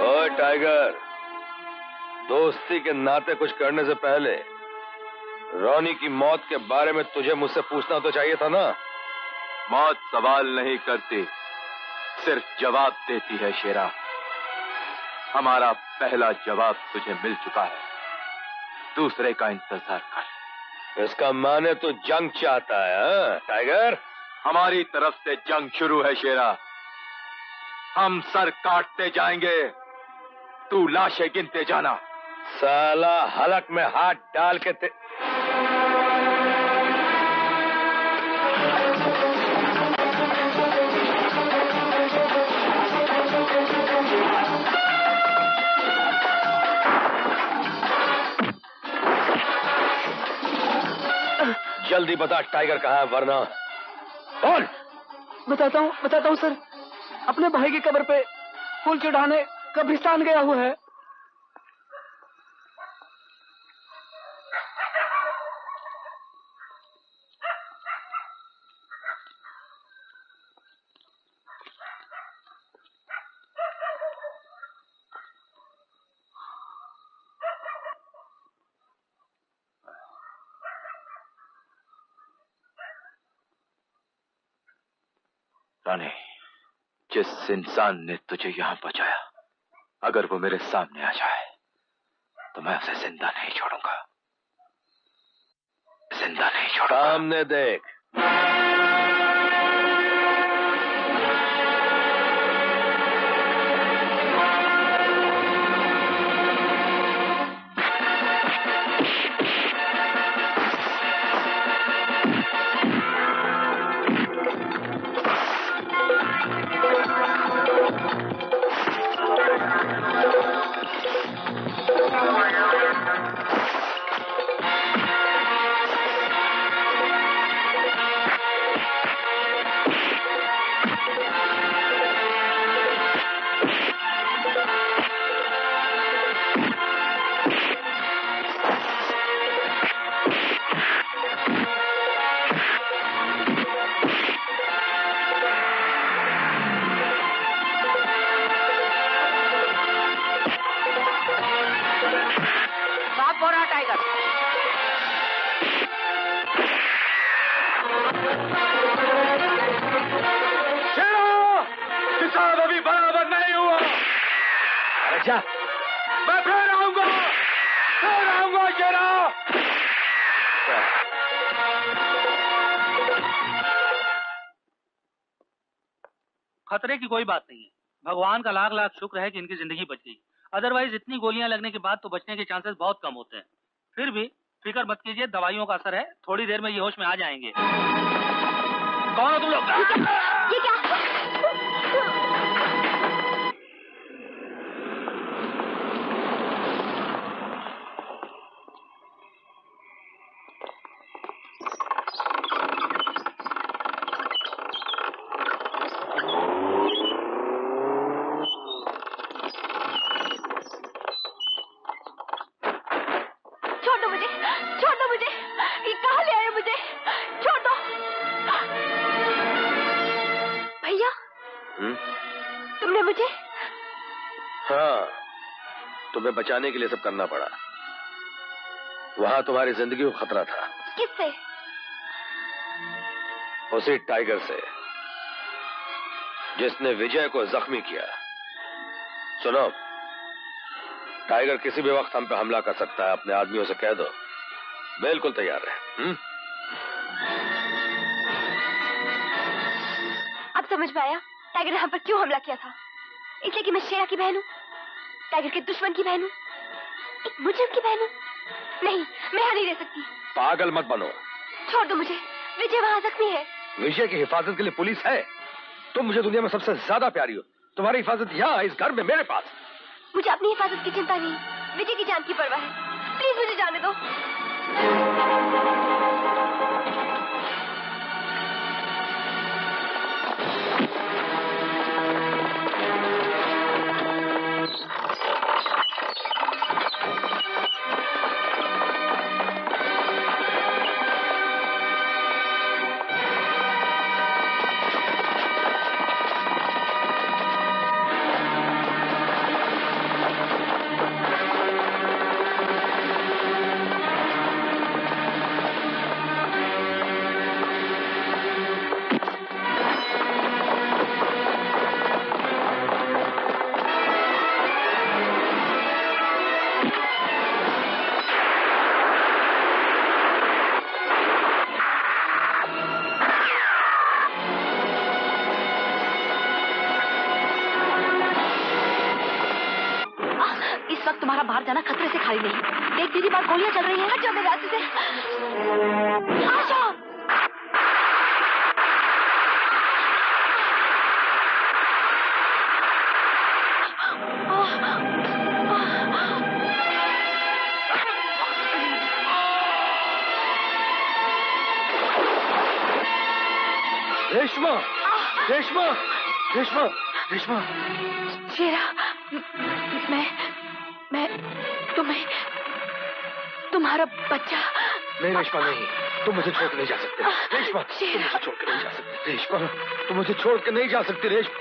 ओए टाइगर, दोस्ती के नाते कुछ करने से पहले रोनी की मौत के बारे में तुझे मुझसे पूछना तो चाहिए था ना? मौत सवाल नहीं करती, सिर्फ जवाब देती है शेरा। हमारा पहला जवाब तुझे मिल चुका है, दूसरे का इंतजार कर। इसका माने तो जंग चाहता है, हाँ टाइगर? हमारी तरफ से जंग शुरू है शेरा। हम सर काटते जाएंगे, तू लाशें गिनते जाना। साला हलक में हाथ डाल के जल्दी बता टाइगर कहाँ है, वरना बोल। बताता हूँ सर, अपने भाई की कब्र पे फूल चढ़ाने कब्रिस्तान गया हुआ है। रानी, जिस इंसान ने तुझे यहाँ बचाया, अगर वो मेरे सामने आ जाए तो मैं उसे जिंदा नहीं छोड़ूंगा, जिंदा नहीं छोड़ूंगा। सामने देख। मैं फिर आऊंगा शेरा। खतरे की कोई बात नहीं है। भगवान का लाख लाख शुक्र है कि इनकी जिंदगी बच गई। अदरवाइज इतनी गोलियां लगने के बाद तो बचने के चांसेस बहुत कम होते हैं। फिर भी फिक्र मत कीजिए, दवाइयों का असर है, थोड़ी देर में ये होश में आ जाएंगे। कौन हो तुम लोग? ये क्या? छोड़ दो मुझे, ये कहाँ ले आए मुझे? छोड़ दो भैया। तुमने मुझे? हाँ, तुम्हें बचाने के लिए सब करना पड़ा। वहां तुम्हारी जिंदगी को खतरा था। किससे? उसी टाइगर से जिसने विजय को जख्मी किया। सुनो, टाइगर किसी भी वक्त हम पे हमला कर सकता है। अपने आदमियों से कह दो बिल्कुल तैयार है। अब समझ में आया टाइगर ने हम पर क्यों हमला किया था। इसलिए कि मैं शेरा की बहन हूँ, टाइगर के दुश्मन की बहन हूँ, एक मुजरिम की बहन हूँ। नहीं, मैं यहाँ नहीं रह सकती। पागल मत बनो। छोड़ दो मुझे, विजय वहाँ जख्मी है। विजय की हिफाजत के लिए पुलिस है। तुम मुझे दुनिया में सबसे ज्यादा प्यारी हो। तुम्हारी हिफाजत यहाँ इस घर में मेरे पास। मुझे अपनी हिफाजत की चिंता नहीं, विजय की जान की परवाह है। प्लीज मुझे जाने दो। तुम्हारा बाहर जाना खतरे से खाली नहीं। देख दीदी, बात गोलियां चल रही हैं। हट जाओ मेरे रास्ते से। आ जाओ। रेशमा, रेशमा, रेशमा, रेशमा। शेरा, मैं तुम्हारा बच्चा। नहीं रेशमा, नहीं, तुम मुझे छोड़ के नहीं जा सकते। रेशमा, तुम मुझे छोड़ के नहीं जा सकते। रेशमा, तुम मुझे छोड़ के नहीं जा सकती। रेशमा,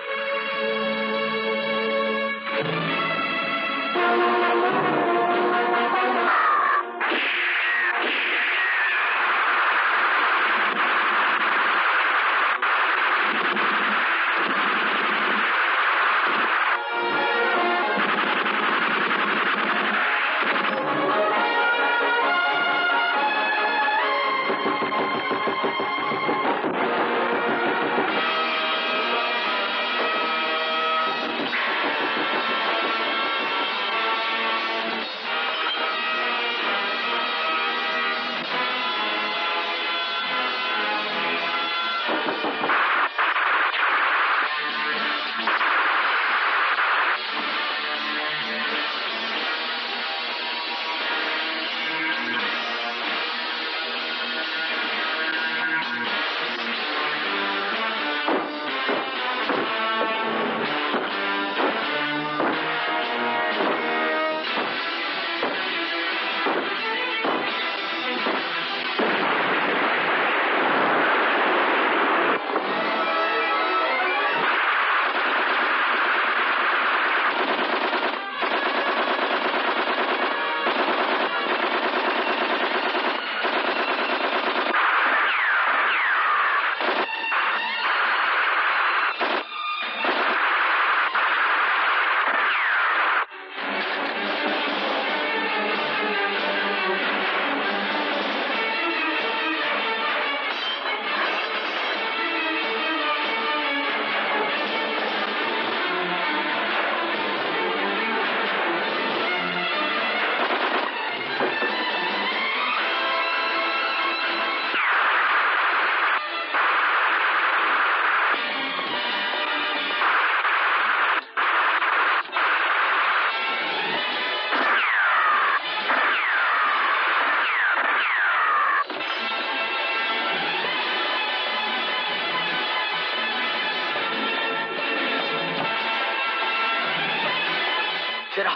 शेरा,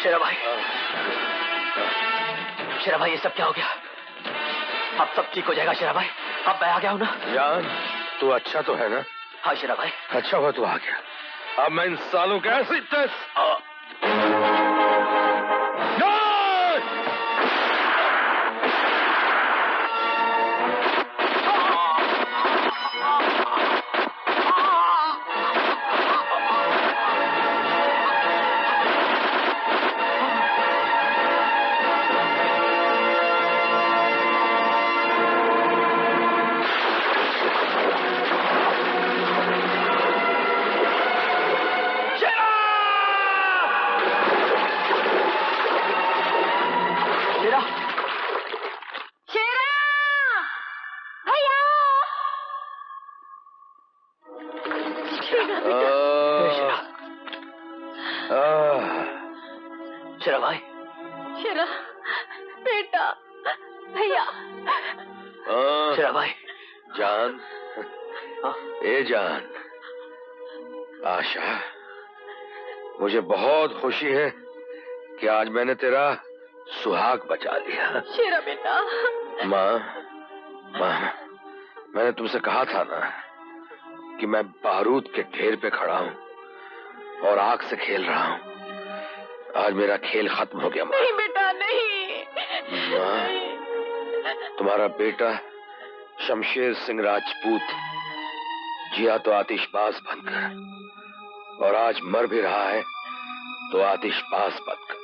शेरा भाई, शेरा भाई, ये सब क्या हो गया? अब सब ठीक हो जाएगा शेरा भाई। अब मैं आ गया हूँ ना। जान, तू अच्छा तो है ना? हाँ शेरा भाई। अच्छा हुआ तू आ गया। अब मैं इन सालों का ऐसे शेरा भाई। शेरा बेटा, भैया। शेरा भाई। जान, ए जान, आशा, मुझे बहुत खुशी है कि आज मैंने तेरा सुहाग बचा लिया। शेरा बेटा। माँ, मैंने तुमसे कहा था ना कि मैं बारूद के ढेर पे खड़ा हूँ और आग से खेल रहा हूँ। आज मेरा खेल खत्म हो गया। नहीं बेटा, नहीं। माँ, तुम्हारा बेटा शमशेर सिंह राजपूत जिया तो आतिशबाज बनकर, और आज मर भी रहा है तो आतिशबाज बनकर।